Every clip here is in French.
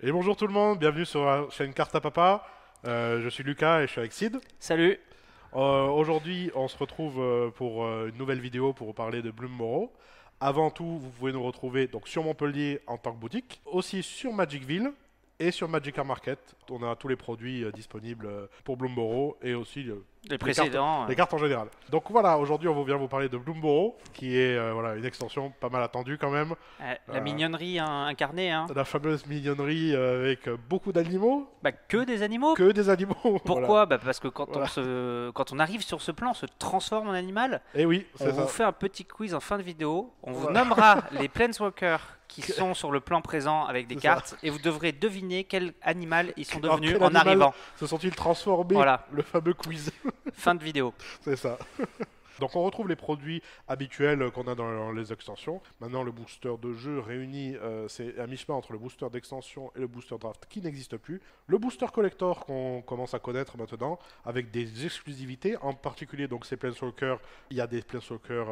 Et bonjour tout le monde, bienvenue sur la chaîne Carte à Papa. Je suis Lucas et je suis avec Sid. Salut. Aujourd'hui, on se retrouve pour une nouvelle vidéo pour vous parler de Bloom. Avant tout, vous pouvez nous retrouver donc sur Montpellier en tant que boutique, aussi sur Magicville et sur Magic Art Market. On a tous les produits disponibles pour Bloom et aussi Les précédents. les cartes en général. Donc voilà, aujourd'hui on vient vous parler de Bloom qui est voilà, une extension pas mal attendue quand même. La mignonnerie incarnée. Hein. La fameuse mignonnerie avec beaucoup d'animaux. Bah, que des animaux. Que des animaux. Pourquoi Voilà. Bah, parce que quand, Voilà. quand on arrive sur ce plan, on se transforme en animal. Et oui, On c'est ça. vous fait un petit quiz en fin de vidéo. On vous Voilà. nommera les Planeswalkers qui sont sur le plan présent avec des C'est cartes. Et vous devrez deviner quel animal ils sont Alors, devenus quel en animal arrivant. Se sont-ils transformés? Voilà. Le fameux quiz. Fin de vidéo. C'est ça. Donc on retrouve les produits habituels qu'on a dans les extensions. Maintenant le booster de jeu réuni, c'est à mi-chemin entre le booster d'extension et le booster draft qui n'existe plus. Le booster collector qu'on commence à connaître maintenant avec des exclusivités, en particulier donc ces Planeswalkers, il y a des Planeswalkers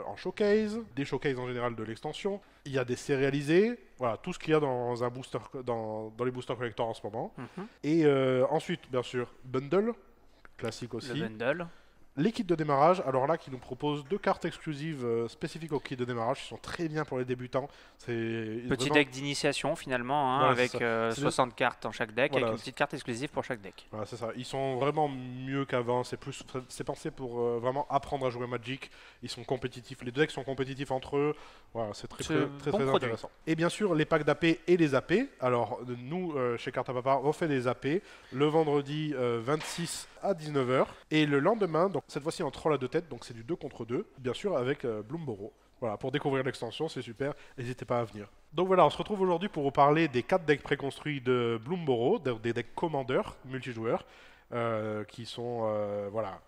en showcase, des showcases en général de l'extension, il y a des sérialisés, voilà tout ce qu'il y a dans un booster dans les boosters collector en ce moment. Mhm. Et ensuite bien sûr bundle classique aussi. Le bundle. Les kits de démarrage, alors là, qui nous proposent 2 cartes exclusives spécifiques aux kits de démarrage, qui sont très bien pour les débutants. C'est Petit vraiment- deck d'initiation finalement, hein, Voilà, c'est avec ça. C'est 60 cartes dans chaque deck, Voilà. avec une petite carte exclusive pour chaque deck. Voilà, c'est ça. Ils sont vraiment mieux qu'avant. C'est pensé pour vraiment apprendre à jouer Magic. Ils sont compétitifs. Les decks sont compétitifs entre eux. Voilà, c'est très, C'est très, bon très, très produit. intéressant. Et bien sûr, les packs d'AP et les AP. Alors, nous, chez Carte à Papa, on fait des AP le vendredi 26 à 19h. Et le lendemain, donc cette fois-ci en troll à 2 têtes, donc c'est du 2 contre 2, bien sûr, avec Bloom. Voilà, pour découvrir l'extension, c'est super, n'hésitez pas à venir. Donc voilà, on se retrouve aujourd'hui pour vous parler des 4 decks préconstruits de Bloom, des decks commandeurs multijoueurs, qui sont, voilà,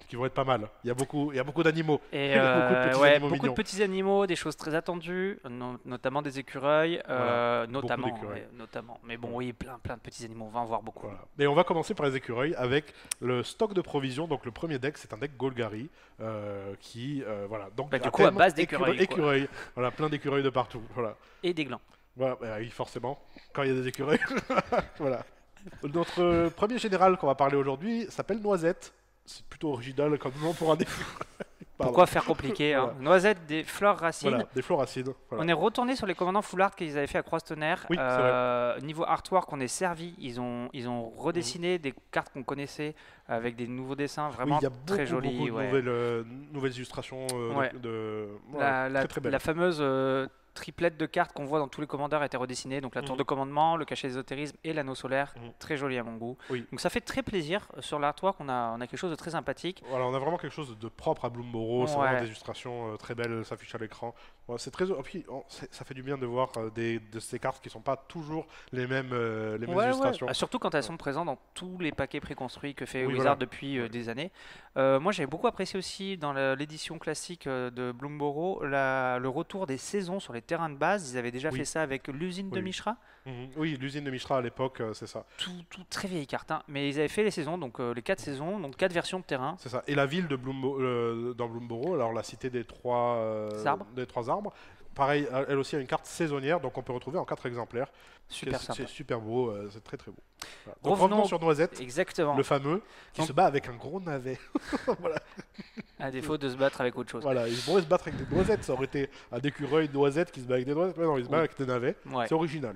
qui vont être pas mal. Il y a beaucoup d'animaux. Et Il y a beaucoup de petits animaux beaucoup de mignons. petits animaux, des choses très attendues, notamment des écureuils, Voilà, notamment, beaucoup d'écureuils. notamment. Mais bon, oui, plein de petits animaux, on va en voir beaucoup. Voilà. Et on va commencer par les écureuils avec le stock de provisions. Donc le premier deck, c'est un deck Golgari qui, voilà. Donc Bah, du à coup, à thème base d'écureuils, quoi. écureuils. Voilà, plein d'écureuils de partout. Voilà. Et des glands. Voilà, bah oui, forcément, quand il y a des écureuils. Voilà. Notre premier général qu'on va parler aujourd'hui s'appelle Noisette. C'est plutôt original comme nom pour un écureuil. Pardon. Pourquoi faire compliqué hein Voilà. Noisettes, des fleurs racines. Voilà, des floracides. Voilà. On est retourné sur les commandants full art qu'ils avaient fait à Croix-Tonnerre. Oui, c'est Niveau artwork, on est servi. Ils ont redessiné des cartes qu'on connaissait avec des nouveaux dessins Oui, vraiment il y a très beaucoup, jolis. beaucoup de Ouais. nouvelles illustrations Ouais. voilà, La très belles. la fameuse triplette de cartes qu'on voit dans tous les commandeurs a été redessinée. Donc la tour Mhm. de commandement, le cachet d'ésotérisme et l'anneau solaire. Mhm. Très joli à mon goût. Oui. Donc ça fait très plaisir. Sur l'artwork, on a quelque chose de très sympathique. Voilà, on a vraiment quelque chose de propre à Bloom. C'est Ouais. vraiment des illustrations très belles, s'affichent à l'écran. Voilà, c'est très. Et puis, ça fait du bien de voir de ces cartes qui sont pas toujours les mêmes illustrations. Ah, surtout quand elles sont présentes dans tous les paquets préconstruits que fait Oui, Wizard voilà. depuis des années. Moi, j'avais beaucoup apprécié aussi dans l'édition classique de Bloom le retour des saisons sur les terrains de base. Ils avaient déjà Oui. fait ça avec l'usine de Oui. Mishra. Mhm. Oui, l'usine de Mishra à l'époque, c'est ça. Tout très vieille carte, hein. Mais ils avaient fait les saisons, donc les 4 saisons, donc 4 versions de terrain. C'est ça. Et la ville de dans Bloomboro, alors la cité des Des trois arbres, pareil, elle aussi a une carte saisonnière, donc on peut retrouver en 4 exemplaires. Super C'est sympa. super beau, c'est très très beau. Voilà. Donc Revenons- revenons sur Noisette, Exactement. le fameux, qui Donc- se bat avec un gros navet. Voilà. À défaut de se battre avec autre chose. Voilà, ils pourraient se battre avec des noisettes, ça aurait été un écureuil noisette qui se bat avec des noisettes, mais non, ils se battent Oui. avec des navets, Ouais. c'est original.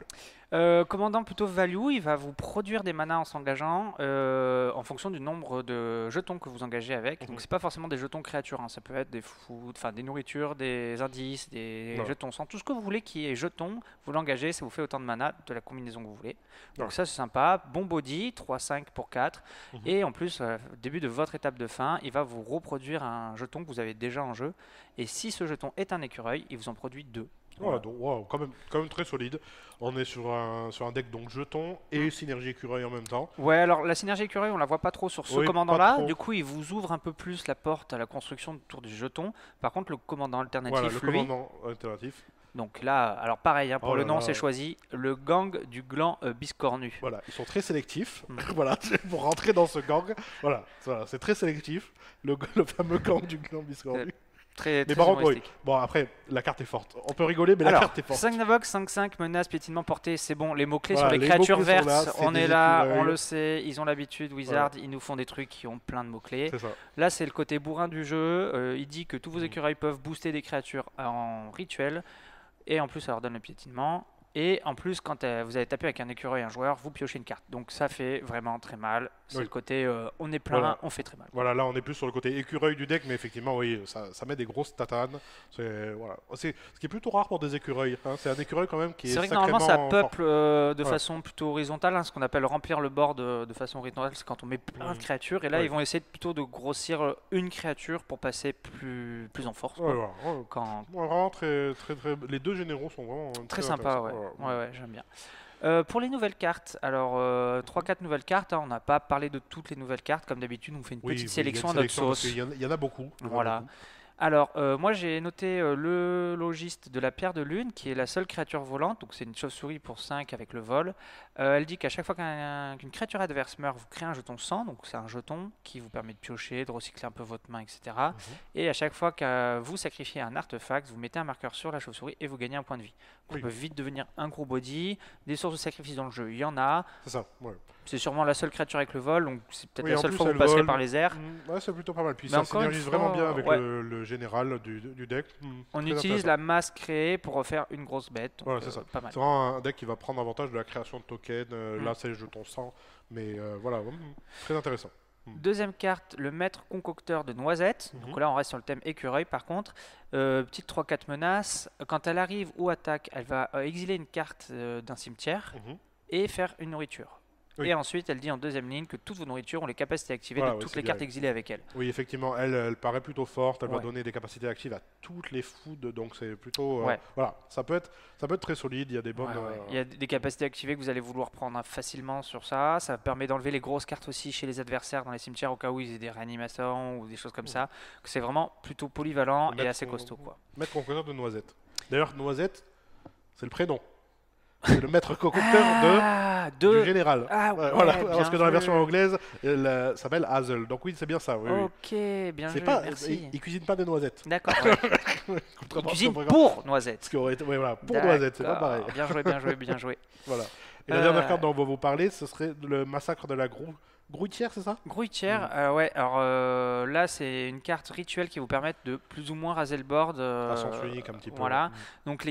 Commandant plutôt value, il va vous produire des manas en s'engageant en fonction du nombre de jetons que vous engagez avec. Mhm. Donc c'est pas forcément des jetons créatures, hein. Ça peut être des food, enfin des nourritures, des indices, des Ouais. jetons sang, tout ce que vous voulez qui est jeton, vous l'engagez, ça vous fait autant de mana de la combinaison que vous voulez. Donc Ouais. ça c'est sympa, bon body, 3-5 pour 4. Mhm. Et en plus, au début de votre étape de fin, il va vous reproduire un jeton que vous avez déjà en jeu. Et si ce jeton est un écureuil, il vous en produit 2. Voilà, donc wow, quand même très solide. On est sur un deck donc jeton et synergie écureuil en même temps. Ouais, alors la synergie écureuil, on la voit pas trop sur ce Oui, pas commandant-là. trop. Du coup, il vous ouvre un peu plus la porte à la construction autour du jeton. Par contre, le commandant alternatif, Voilà, le lui, commandant alternatif. donc là, alors pareil, hein, pour Oh le là nom, là. c'est choisi, le gang du gland biscornu. Voilà, ils sont très sélectifs. Mm. Voilà, pour rentrer dans ce gang. Voilà, c'est très sélectif. Le fameux gang du clan biscornu. Très, Mais très par contre, oui. humoristique. Bon, après, la carte est forte. On peut rigoler, mais la Alors, carte est forte. 5 Navox, 5-5, menace, piétinement portée, c'est bon. Les mots-clés Voilà, sur les les créatures mots-clés sont vertes, là, c'est on des est là, écureuils. on le sait, ils ont l'habitude, Wizard, Voilà. ils nous font des trucs qui ont plein de mots-clés. C'est ça. Là, c'est le côté bourrin du jeu. Il dit que tous vos Mhm. écureuils peuvent booster des créatures en rituel. Et en plus, ça leur donne le piétinement. Et en plus, quand vous avez tapé avec un écureuil un joueur, vous piochez une carte. Donc ça fait vraiment très mal. C'est Oui. le côté on est plein, Voilà. on fait très mal. Voilà, là on est plus sur le côté écureuil du deck, mais effectivement, oui, ça met des grosses tatanes. Voilà. Ce qui est plutôt rare pour des écureuils. Hein. C'est un écureuil quand même qui est C'est vrai que normalement ça sacrément fort. peuple de façon plutôt horizontale, hein, ce qu'on appelle remplir le board de façon horizontale, c'est quand on met plein de créatures. Et là, Ouais. ils vont essayer plutôt de grossir une créature pour passer plus en force. Ouais, quoi. voilà. Ouais. Quand... Ouais, vraiment très, très, très. Les deux généraux sont vraiment Très sympa, ouais. intéressants. Ouais, j'aime bien. Pour les nouvelles cartes, alors 3-4 nouvelles cartes, hein, on n'a pas parlé de toutes les nouvelles cartes, comme d'habitude on fait une Oui, petite oui, sélection à il y a une notre sélection parce sauce. qu'il y en a beaucoup. Il y en a Voilà. beaucoup. Alors, moi j'ai noté le logiste de la pierre de lune, qui est la seule créature volante, donc c'est une chauve-souris pour 5 avec le vol. Elle dit qu'à chaque fois qu'une créature adverse meurt, vous créez un jeton sang, donc c'est un jeton qui vous permet de piocher, de recycler un peu votre main, etc. Et à chaque fois que vous sacrifiez un artefact, vous mettez un marqueur sur la chauve-souris et vous gagnez un point de vie. Donc, Oui. ça peut vite devenir un gros body. Des sources de sacrifice dans le jeu, il y en a. C'est ça. Ouais. C'est sûrement la seule créature avec le vol, donc c'est peut-être Oui, la en seule plus, fois où elle vous passerez vole. par les airs. Ouais, c'est plutôt pas mal. Puis Mais ça encore une synergise fois, vraiment bien avec ouais. le général du deck. On Très utilise intéressant. la masse créée pour refaire une grosse bête. Donc, Voilà, c'est ça. pas mal. C'est vraiment un deck qui va prendre avantage de la création de tokens. Mm. Là, c'est les jetons sang. Mais voilà, très intéressant. Deuxième carte, le maître concocteur de noisettes. Donc là, on reste sur le thème écureuil par contre. Petite 3-4 menaces. Quand elle arrive ou attaque, elle va exiler une carte d'un cimetière et faire une nourriture. Oui. Et ensuite, elle dit en deuxième ligne que toutes vos nourritures ont les capacités activées Voilà, de ouais, toutes c'est les bien. cartes exilées avec elle. Oui, effectivement, elle paraît plutôt forte. Elle va Ouais. donner des capacités actives à toutes les foods. Donc, c'est plutôt. Ouais. Voilà, ça peut être très solide. Il y a des bonnes. Ouais. Il y a des capacités activées que vous allez vouloir prendre facilement sur ça. Ça permet d'enlever les grosses cartes aussi chez les adversaires dans les cimetières au cas où ils aient des réanimations ou des choses comme ça. C'est vraiment plutôt polyvalent et assez costaud, quoi. Maître concocteur de Noisette. D'ailleurs, Noisette, c'est le prénom. C'est le maître concocteur du général. Ah ouais, voilà, bien parce que dans la joué. version anglaise, elle s'appelle Hazel. Donc oui, c'est bien ça. Oui, oui. Ok, bien C'est joué, pas, merci. il cuisine pas des noisettes. D'accord. Ouais. Il Contrairement à cuisine ce qu'on pour noisettes. Ce qui aurait été, ouais, voilà, pour Noisette, c'est pas D'accord. pareil. Bien joué, bien joué, bien joué. Voilà. Et la dernière carte dont on va vous parler, ce serait le massacre de la Grouitière, c'est ça? Grouitière, ouais. Alors là, c'est une carte rituelle qui vous permet de plus ou moins raser le board. À sens unique un petit peu. Voilà. Donc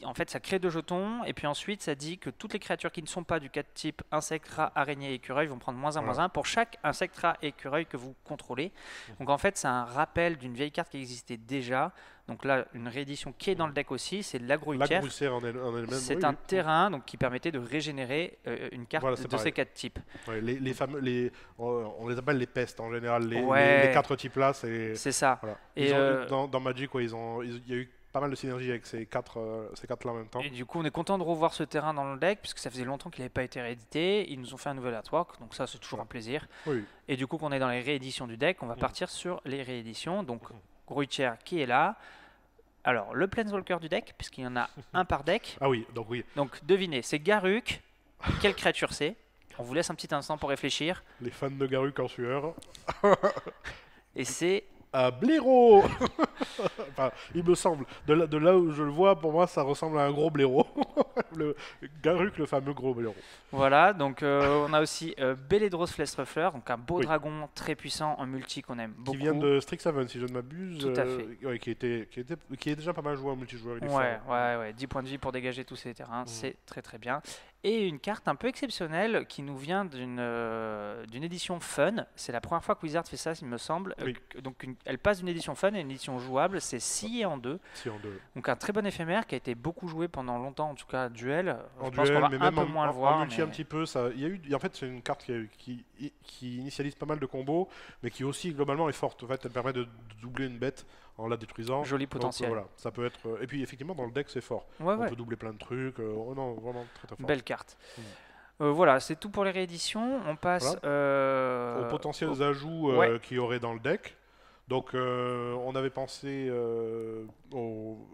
en fait, ça crée 2 jetons, et puis ensuite, ça dit que toutes les créatures qui ne sont pas du 4 type insecte, rat, araignée, écureuil vont prendre -1, Voilà. -1 pour chaque insecte, rat, écureuil que vous contrôlez. Donc en fait, c'est un rappel d'une vieille carte qui existait déjà. Donc là, une réédition qui est dans le deck aussi, c'est la La Grouitière. Grouitière en elle-même. C'est oui, un oui. terrain donc, qui permettait de régénérer une carte Voilà, c'est de pareil. ces 4 types. Ouais, les fameux, on les appelle les pestes en général. Ouais. Les 4 types là, c'est. C'est ça. Voilà. Et Ils ont- dans Magic, ouais, il y a eu pas mal de synergie avec ces quatre là en même temps. Et du coup, on est content de revoir ce terrain dans le deck, puisque ça faisait longtemps qu'il n'avait pas été réédité. Ils nous ont fait un nouvel artwork, donc ça, c'est toujours un plaisir. Oui. Et du coup, qu'on est dans les rééditions du deck, on va partir sur les rééditions. Donc, Grouitière qui est là. Alors, le Planeswalker du deck, puisqu'il y en a un par deck. Ah oui, donc oui. Donc, devinez, c'est Garruk. Quelle créature c'est? On vous laisse un petit instant pour réfléchir. Les fans de Garruk en sueur. Et c'est Blaireau. Enfin, il me semble. De là où je le vois, pour moi, ça ressemble à un gros blaireau. Le Garruk, le fameux gros blaireau. Voilà, donc on a aussi Beledros Flestruffler, donc un beau Oui. dragon très puissant en multi qu'on aime beaucoup. Qui vient de Strixhaven, si je ne m'abuse. Tout à fait. Ouais, qui est déjà pas mal joué en multijoueur. Il est Ouais, fort. ouais, 10 points de vie pour dégager tous ces terrains, c'est très très bien. Et une carte un peu exceptionnelle qui nous vient d'une édition fun. C'est la première fois que Wizard fait ça, il me semble. Oui. Donc elle passe d'une édition fun à une édition jouable, c'est scié en 2. Si en deux. Donc un très bon éphémère qui a été beaucoup joué pendant longtemps, en tout cas duel. En Je pense duel, qu'on va mais un même peu moins le en voir. multi mais- un petit peu. En fait, c'est une carte qui initialise pas mal de combos, mais qui aussi globalement est forte. En fait, elle permet de doubler une bête en la détruisant. Joli Donc, potentiel. voilà, ça peut être. Et puis effectivement, dans le deck, c'est fort. Ouais, On ouais. peut doubler plein de trucs. Oh non, vraiment très très fort. Belle carte. Voilà, c'est tout pour les rééditions. On passe Aux potentiels ajouts ouais. qu'il y aurait dans le deck. Donc, on avait pensé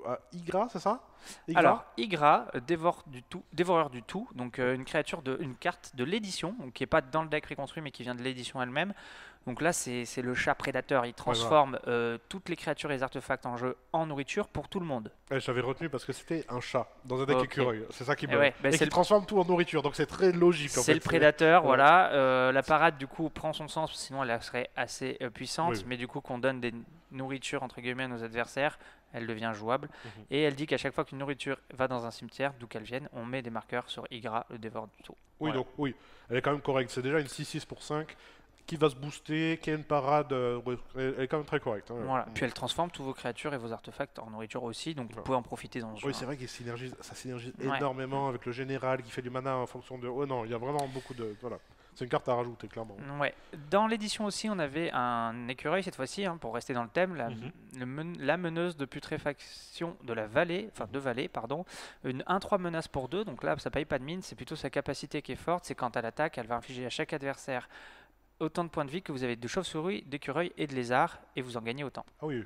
à Igra, c'est ça? Igra. Alors, Igra, dévoreur du tout, donc une carte de l'édition, donc qui n'est pas dans le deck préconstruit mais qui vient de l'édition elle-même. Donc là, c'est le chat prédateur, il transforme toutes les créatures et les artefacts en jeu en nourriture pour tout le monde. J'avais retenu parce que c'était un chat dans un deck écureuil. C'est ça qui me. Ouais, et qui transforme tout en nourriture, donc c'est très logique. C'est le prédateur, voilà. La parade, du coup, prend son sens, sinon elle serait assez puissante. Oui. Mais du coup, qu'on donne des nourritures entre guillemets à nos adversaires, elle devient jouable. Et elle dit qu'à chaque fois qu'une nourriture va dans un cimetière, d'où qu'elle vienne, on met des marqueurs sur Igra, le dévoreur du tout. Oui, Voilà. donc oui, elle est quand même correcte. C'est déjà une 6-6 pour 5 qui va se booster, qui a une parade. Elle est quand même très correcte. Hein. Voilà. Puis elle transforme tous vos créatures et vos artefacts en nourriture aussi, donc vous pouvez en profiter dans ce jeu. Oui, c'est vrai qu'il ça synergise énormément avec le général qui fait du mana en fonction de. Oh non, il y a vraiment beaucoup de. Voilà. C'est une carte à rajouter, clairement. Ouais. Dans l'édition aussi, on avait un écureuil cette fois-ci, pour rester dans le thème, la meneuse de putréfaction de la vallée, une 1-3 menace pour 2, donc là ça paye pas de mine, c'est plutôt sa capacité qui est forte, c'est quand elle attaque, elle va infliger à chaque adversaire autant de points de vie que vous avez de chauve-souris, d'écureuil et de lézard, et vous en gagnez autant. Ah oui.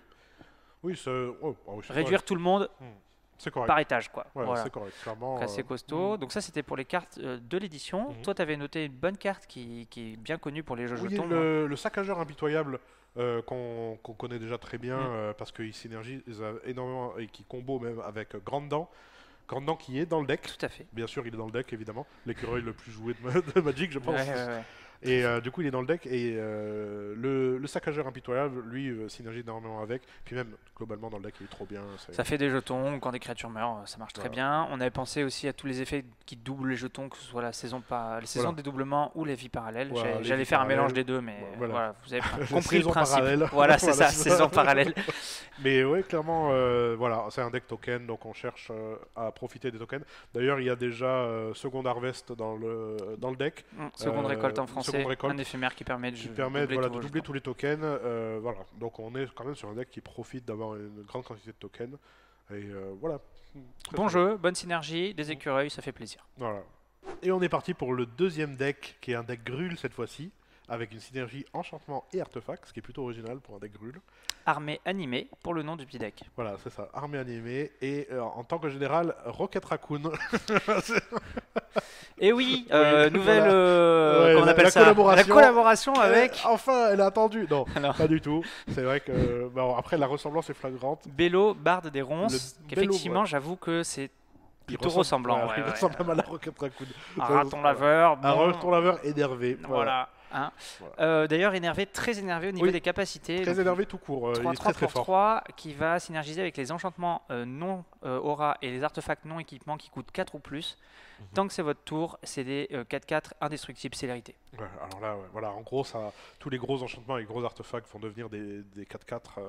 Oui, c'est. Réduire tout le monde c'est correct. par étage, quoi. Ouais, voilà. c'est correct, clairement. Donc assez costaud. Donc ça, c'était pour les cartes de l'édition. Toi, tu avais noté une bonne carte qui est bien connue pour les jeux jetons. Le saccageur impitoyable qu'on connaît déjà très bien parce qu'il synergise énormément et qui combo même avec Grande Dent. Grande Dent qui est dans le deck. Tout à fait. Bien sûr, il est dans le deck, évidemment. L'écureuil le plus joué de Magic, je pense. Ouais. Et du coup, il est dans le deck. Et le saccageur impitoyable, lui, synergie énormément avec. Puis même, globalement, dans le deck, il est trop bien. Ça fait des jetons. Quand des créatures meurent, ça marche très bien. On avait pensé aussi à tous les effets qui doublent les jetons, que ce soit la saison de dédoublement ou les vies parallèles. Voilà, J'allais faire un mélange des deux, mais voilà, vous avez compris le principe. Parallèle. Voilà, c'est ça, saison parallèle. Mais ouais, clairement, voilà, c'est un deck token, donc on cherche à profiter des tokens. D'ailleurs, il y a déjà Second Harvest dans le deck. Seconde récolte en français. Récolte, un éphémère qui permet de doubler tous les tokens. Voilà. Donc on est quand même sur un deck qui profite d'avoir une grande quantité de tokens. Et voilà. Bon jeu, bonne synergie, des écureuils, ça fait plaisir. Voilà. Et on est parti pour le deuxième deck, qui est un deck Grul cette fois-ci, avec une synergie enchantement et artefact, ce qui est plutôt original pour un deck Grul. Armée animée pour le nom du petit deck. Voilà, c'est ça, armée animée. Et en tant que général, Rocket Raccoon. Et oui, nouvelle comment on appelle la ça collaboration. La collaboration avec. Enfin, elle a attendu. Non, Alors. pas du tout. C'est vrai que bon, après la ressemblance est flagrante. Bello, barde des ronces. Effectivement, j'avoue que c'est plutôt ressemblant. Il ressemble pas mal à Rocket Raccoon. Un raton laveur. Un raton laveur énervé. Voilà. D'ailleurs, très énervé au niveau des capacités. Très énervé tout court. 3 il est très, très pour fort. 3 qui va synergiser avec les enchantements non aura et les artefacts non équipements qui coûtent 4 ou plus. Tant que c'est votre tour, c'est des 4-4 indestructibles célérité. Ouais, alors là, voilà, en gros, tous les gros enchantements et gros artefacts vont devenir des 4-4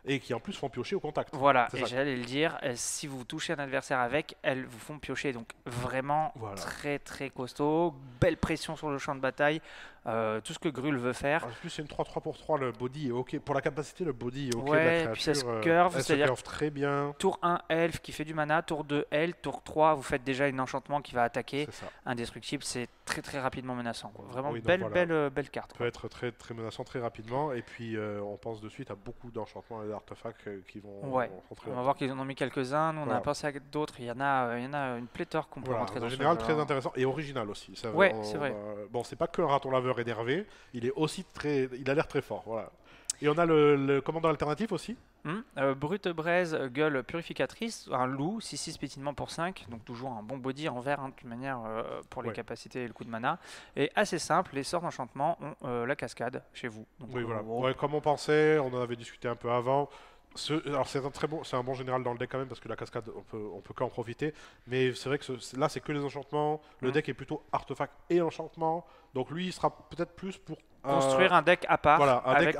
et qui en plus font piocher au contact. Voilà, et j'allais le dire, si vous touchez un adversaire avec, elles vous font piocher. Donc vraiment très très costaud, belle pression sur le champ de bataille, tout ce que Grul veut faire. En plus, c'est une 3-3 pour 3, le body est ok. Pour la capacité, le body est ok. Ouais, de la créature, puis ça se curve, c'est-à-dire très bien. Tour 1, elfe qui fait du mana, tour 2, elfe, tour 3, vous faites déjà un enchantement qui va attaquer. Indestructible, c'est très très rapidement menaçant. Quoi. Vraiment belle carte. Ça peut être très très menaçant très rapidement. Et puis on pense de suite à beaucoup d'enchantements et d'artefacts qui vont rentrer. On va voir qu'ils en ont mis quelques-uns. Nous, on a pensé à d'autres. Il y en a une pléthore qu'on peut rentrer dans. En général, très intéressant et original aussi. C'est vrai. Bon, c'est pas que un raton laveur énervé. Il est aussi il a l'air très fort. Voilà. Et on a le commandant alternatif aussi. Brute braise, gueule purificatrice, un loup, 6-6 pétinement pour 5, donc toujours un bon body en vert, de toute manière, pour les capacités et le coup de mana. Et assez simple, les sorts d'enchantement ont la cascade chez vous. Donc, oui, voilà. Comme on pensait, on en avait discuté un peu avant. Alors c'est un bon général dans le deck quand même parce que la cascade on peut qu'en profiter, mais c'est vrai que là c'est que les enchantements, le deck est plutôt artefact et enchantement, donc lui il sera peut-être plus pour construire un deck à part, avec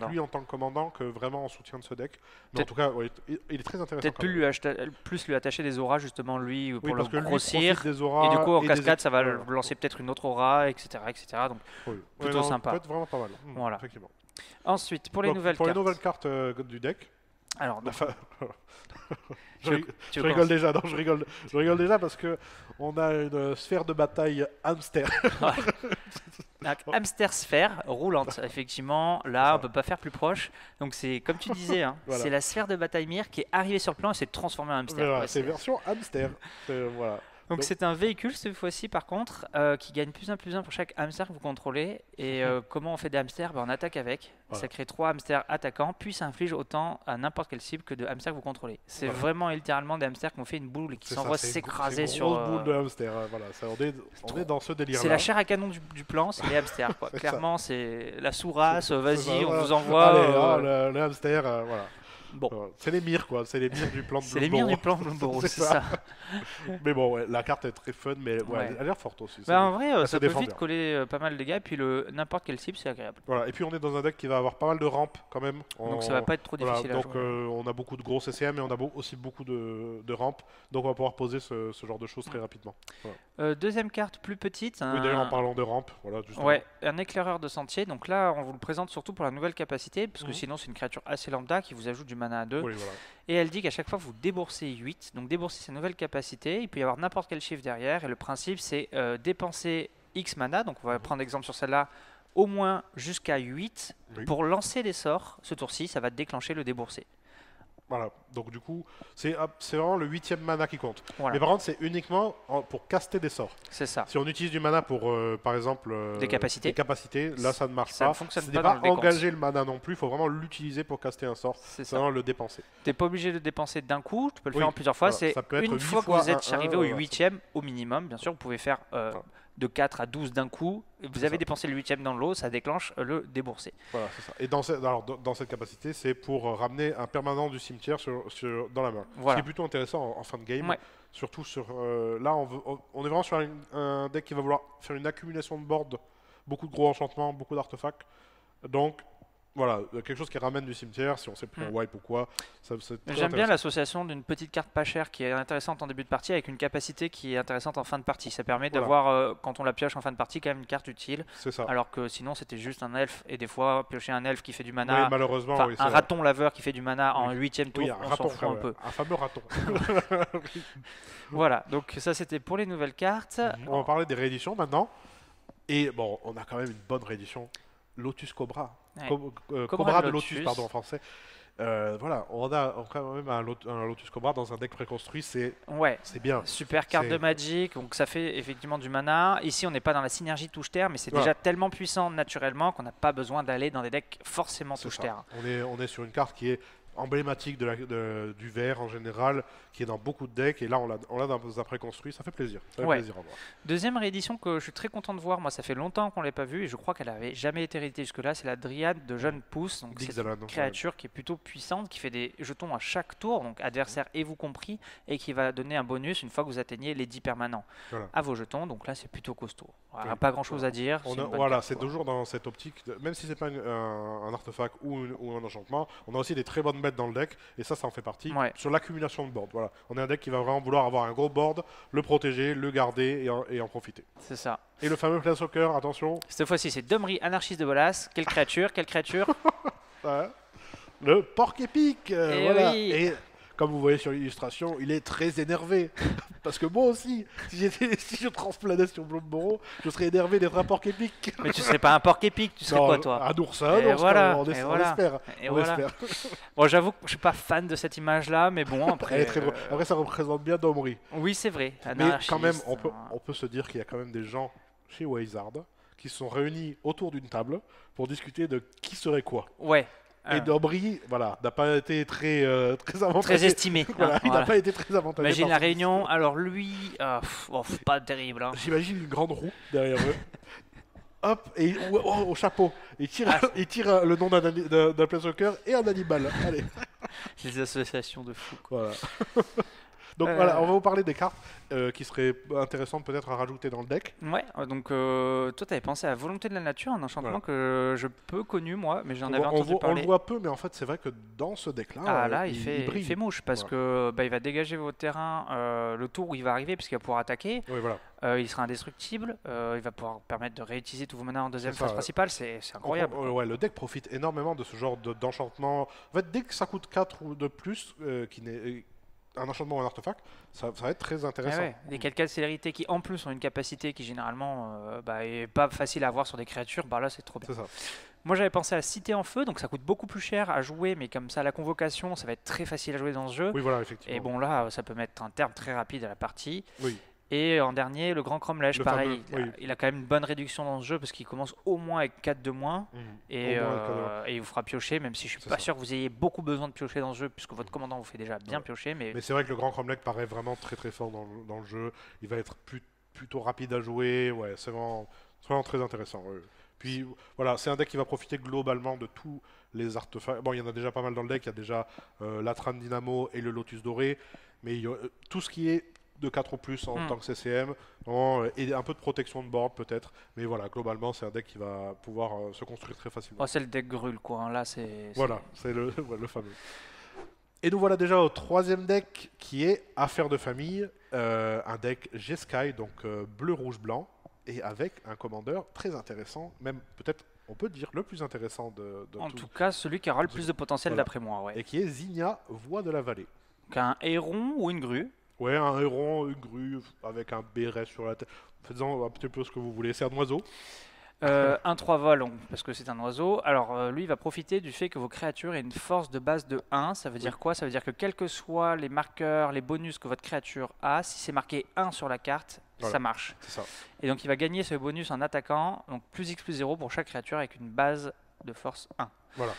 lui en tant que commandant que vraiment en soutien de ce deck. Mais en tout cas il est très intéressant. Peut-être plus lui attacher des auras justement lui pour le grossir, des auras, et du coup en cascade ça va lancer peut-être une autre aura, etc. Donc plutôt sympa. Ça peut être vraiment pas mal. Voilà. Effectivement. Ensuite, pour les nouvelles cartes du deck. Alors, je rigole déjà. Non, je rigole déjà parce que on a une sphère de bataille hamster. Donc, hamster sphère roulante, effectivement. Là, on peut pas faire plus proche. Donc c'est comme tu disais, hein, Voilà. c'est la sphère de bataille Mir qui est arrivée sur le plan et s'est transformée en hamster. Voilà, Ouais, c'est version hamster. Voilà. Donc Donc- c'est un véhicule cette fois-ci par contre qui gagne +1/+1 pour chaque hamster que vous contrôlez. Et comment on fait des hamsters? On attaque avec. Voilà. Ça crée 3 hamsters attaquants, puis ça inflige autant à n'importe quelle cible que de hamsters que vous contrôlez. C'est Voilà. vraiment littéralement des hamsters qui ont fait une boule et qui C'est s'envoient ça, s'écraser c'est sur. une grosse boule de hamster. Voilà, on est dans ce délire-là. C'est la chair à canon du plan, c'est les hamsters. Quoi. C'est Clairement, c'est la sourasse, C'est vas-y, ça, on voilà. vous envoie. Allez, le hamster, voilà. Bon, C'est les mires, quoi. C'est les mires du plan de c'est les mires du Bloodborne. plan Bloodborne, C'est c'est ça. ça. Mais bon, ouais, la carte est très fun, mais ouais, Ouais. elle a l'air forte aussi. Bah, en vrai, ça ça peut défend vite bien. coller pas mal de dégâts, puis n'importe quelle cible, c'est agréable. Voilà. Et puis on est dans un deck qui va avoir pas mal de rampes quand même. Donc ça va pas être trop Voilà, difficile à donc jouer. on a beaucoup de gros CCM et on a aussi beaucoup de rampes. Donc on va pouvoir poser ce genre de choses très rapidement. Deuxième carte plus petite. Oui, d'ailleurs en parlant de rampes, voilà, justement. Ouais, un éclaireur de sentier. Donc là, on vous le présente surtout pour la nouvelle capacité, parce que Mhm. sinon, c'est une créature assez lambda qui vous ajoute du mana à 2. Oui, voilà. Et elle dit qu'à chaque fois, vous déboursez 8. Donc déboursez sa nouvelle capacité. Il peut y avoir n'importe quel chiffre derrière. Et le principe, c'est dépenser X mana. Donc on va prendre l'exemple sur celle-là. Au moins jusqu'à 8. Oui. Pour lancer des sorts, ce tour-ci, ça va déclencher le débourser. Voilà. Donc du coup, c'est vraiment le 8e mana qui compte. Voilà, Mais par contre, c'est uniquement pour caster des sorts. c'est ça. Si on utilise du mana pour, par exemple, Des capacités. là ça ne marche Ça pas. ne fonctionne Ce pas n'est dans pas le décompte. engager le mana non plus, il faut vraiment l'utiliser pour caster un sort, C'est c'est ça. vraiment le dépenser. T'es pas obligé de dépenser d'un coup, tu peux le Oui, faire en plusieurs fois. voilà, C'est ça peut être une 8 fois que fois vous êtes 1, arrivé au voilà, 8e au minimum. Bien sûr, vous pouvez faire de 4 à 12 d'un coup. Vous C'est avez ça. dépensé le 8e dans l'eau, ça déclenche le débourser. Voilà, c'est ça. Et dans cette capacité, c'est pour ramener un permanent du cimetière dans la main. Voilà. Ce qui est plutôt intéressant en fin de game. Ouais. Surtout sur. Là, on est vraiment sur un deck qui va vouloir faire une accumulation de board, beaucoup de gros enchantements, beaucoup d'artefacts. Donc, voilà, quelque chose qui ramène du cimetière, si on sait plus en wipe ou quoi. C'est très J'aime bien intéressant. l'association d'une petite carte pas chère qui est intéressante en début de partie avec une capacité qui est intéressante en fin de partie. Ça permet Voilà. d'avoir, quand on la pioche en fin de partie, quand même une carte utile. C'est ça. Alors que sinon, c'était juste un elfe. Et des fois, piocher un elfe qui fait du Oui, mana. malheureusement, Enfin, oui, c'est un vrai. raton laveur qui fait du mana en Oui. 8e tour, Oui, un on raton, s'en fout un ouais, peu. un fameux raton. Voilà, donc ça c'était pour les nouvelles cartes. On va parler des rééditions maintenant. Et bon, on a quand même une bonne réédition. Lotus Cobra. Ouais. Cobra de Lotus. Lotus, pardon, en français. Voilà, on a quand même un Lotus Cobra dans un deck préconstruit, c'est Ouais, bien. super carte C'est- de Magic, donc ça fait effectivement du mana. Ici on n'est pas dans la synergie touche-terre, mais c'est Voilà. déjà tellement puissant naturellement qu'on n'a pas besoin d'aller dans des decks forcément C'est touche-terre. ça. On est sur une carte qui est emblématique du vert en général, qui est dans beaucoup de decks, et là on l'a dans un préconstruit, ça fait plaisir. Ça fait Ouais. plaisir à voir. Deuxième réédition que je suis très content de voir, moi ça fait longtemps qu'on ne l'a pas vue et je crois qu'elle avait jamais été rééditée jusque-là, c'est la Dryade de Jeune Pousse. Donc c'est Dixalan, une créature qui est plutôt puissante, qui fait des jetons à chaque tour, donc adversaire et vous compris, et qui va donner un bonus une fois que vous atteignez les 10 permanents Voilà. à vos jetons. Donc là c'est plutôt costaud. Voilà, Oui. pas grand-chose à dire. c'est une bonne Voilà, carte, c'est quoi. toujours dans cette optique, même si c'est pas un artefact ou un enchantement, on a aussi des très bonnes bêtes dans le deck, et ça en fait partie, Ouais. sur l'accumulation de board. Voilà. On est un deck qui va vraiment vouloir avoir un gros board, le protéger, le garder et en profiter. C'est ça. Et le fameux Planeswalker, attention, Cette fois-ci, c'est Domri, anarchiste de Bolas. Quelle créature, quelle créature. voilà. Le porc épique. Eh Voilà. oui. Et comme vous voyez sur l'illustration, il est très énervé. Parce que moi aussi, si je transplanais sur Bloodborne, je serais énervé d'être un porc épique. Mais tu serais pas un porc épique, tu serais Non, quoi toi? Un oursin, Et on voilà, on et espère. voilà. Et on voilà. espère. Bon, j'avoue que je suis pas fan de cette image-là, mais bon, après. Elle est très drôle. Après, ça représente bien Domri. Oui, c'est vrai. Mais quand même, anarchiste, on peut se dire qu'il y a quand même des gens chez Wizard qui se sont réunis autour d'une table pour discuter de qui serait quoi. Ouais. Et Dobry, voilà, n'a pas été très avantageux. Très estimé. Voilà, hein, il n'a voilà. pas été très avantageux. Imagine par la ce réunion. Alors lui, pas terrible. Hein. J'imagine une grande roue derrière eux. Hop, et au chapeau. Il tire, Ah. il tire le nom d'un Planeswalker et un animal. Allez, Les associations de fous. Quoi. voilà. Donc voilà, on va vous parler des cartes qui seraient intéressantes peut-être à rajouter dans le deck. Ouais, donc toi, t'avais pensé à Volonté de la Nature, un enchantement Voilà. que je peu connu moi, mais j'en On, avais on entendu le parler. voit peu, mais en fait, c'est vrai que dans ce deck-là, Ah là, il fait brille. mouche parce Voilà. que il va dégager votre terrain le tour où il va arriver puisqu'il va pouvoir attaquer. Oui, voilà. Il sera indestructible. Il va pouvoir permettre de réutiliser tous vos manas en deuxième C'est ça, phase ouais. principale. C'est incroyable. Ouais, le deck profite énormément de ce genre d'enchantement. En fait, dès que ça coûte 4 ou de plus, un enchantement ou un artefact, ça va être très Ah intéressant. ouais, des calcas de célérité qui en plus ont une capacité qui généralement est pas facile à avoir sur des créatures, bah là c'est trop bien. C'est ça. Moi j'avais pensé à Cité en feu, donc ça coûte beaucoup plus cher à jouer, mais comme ça la convocation ça va être très facile à jouer dans ce jeu. Oui, voilà, Et effectivement. bon là ça peut mettre un terme très rapide à la partie. Oui. Et en dernier, le Grand Cromlech, Le pareil, fameux, oui. il a quand même une bonne réduction dans ce jeu parce qu'il commence au moins avec 4 de moins. Mhm. Et, Au moins, avec 4 de moins. et il vous fera piocher, même si je suis C'est pas ça. sûr que vous ayez beaucoup besoin de piocher dans ce jeu, puisque votre commandant vous fait déjà bien Ouais. piocher. Mais Mais c'est vrai que le Grand Cromlech paraît vraiment très très fort dans le jeu. Il va être plutôt rapide à jouer. Ouais, c'est vraiment très intéressant. Ouais. Puis voilà, c'est un deck qui va profiter globalement de tous les artefacts. Bon, il y en a déjà pas mal dans le deck. Il y a déjà l'Atran Dynamo et le Lotus Doré. Mais tout ce qui est de 4 ou plus en tant que CCM, et un peu de protection de board peut-être. Mais voilà, globalement, c'est un deck qui va pouvoir se construire très facilement. oh, c'est le deck Grul, quoi. Hein. Là, c'est. Voilà, c'est le fameux. Et nous voilà déjà au troisième deck qui est Affaire de famille, un deck Jeskai, donc bleu, rouge, blanc, et avec un commandeur très intéressant, même peut-être on peut dire le plus intéressant de En tout, tout cas, celui qui aura le plus de potentiel Voilà. d'après moi. Ouais. et qui est Zinnia, voix de la vallée. Donc, un héron ou une grue. Ouais, un héron, une grue, avec un béret sur la tête. Faites-en un petit peu ce que vous voulez, c'est un oiseau. Un 3 vol, parce que c'est un oiseau. Alors, lui, il va profiter du fait que vos créatures aient une force de base de 1. Ça veut dire quoi? Ça veut dire que quels que soient les marqueurs, les bonus que votre créature a, si c'est marqué 1 sur la carte, Voilà. ça marche. C'est ça. Et donc, il va gagner ce bonus en attaquant, donc plus X plus 0 pour chaque créature avec une base de force 1. Voilà.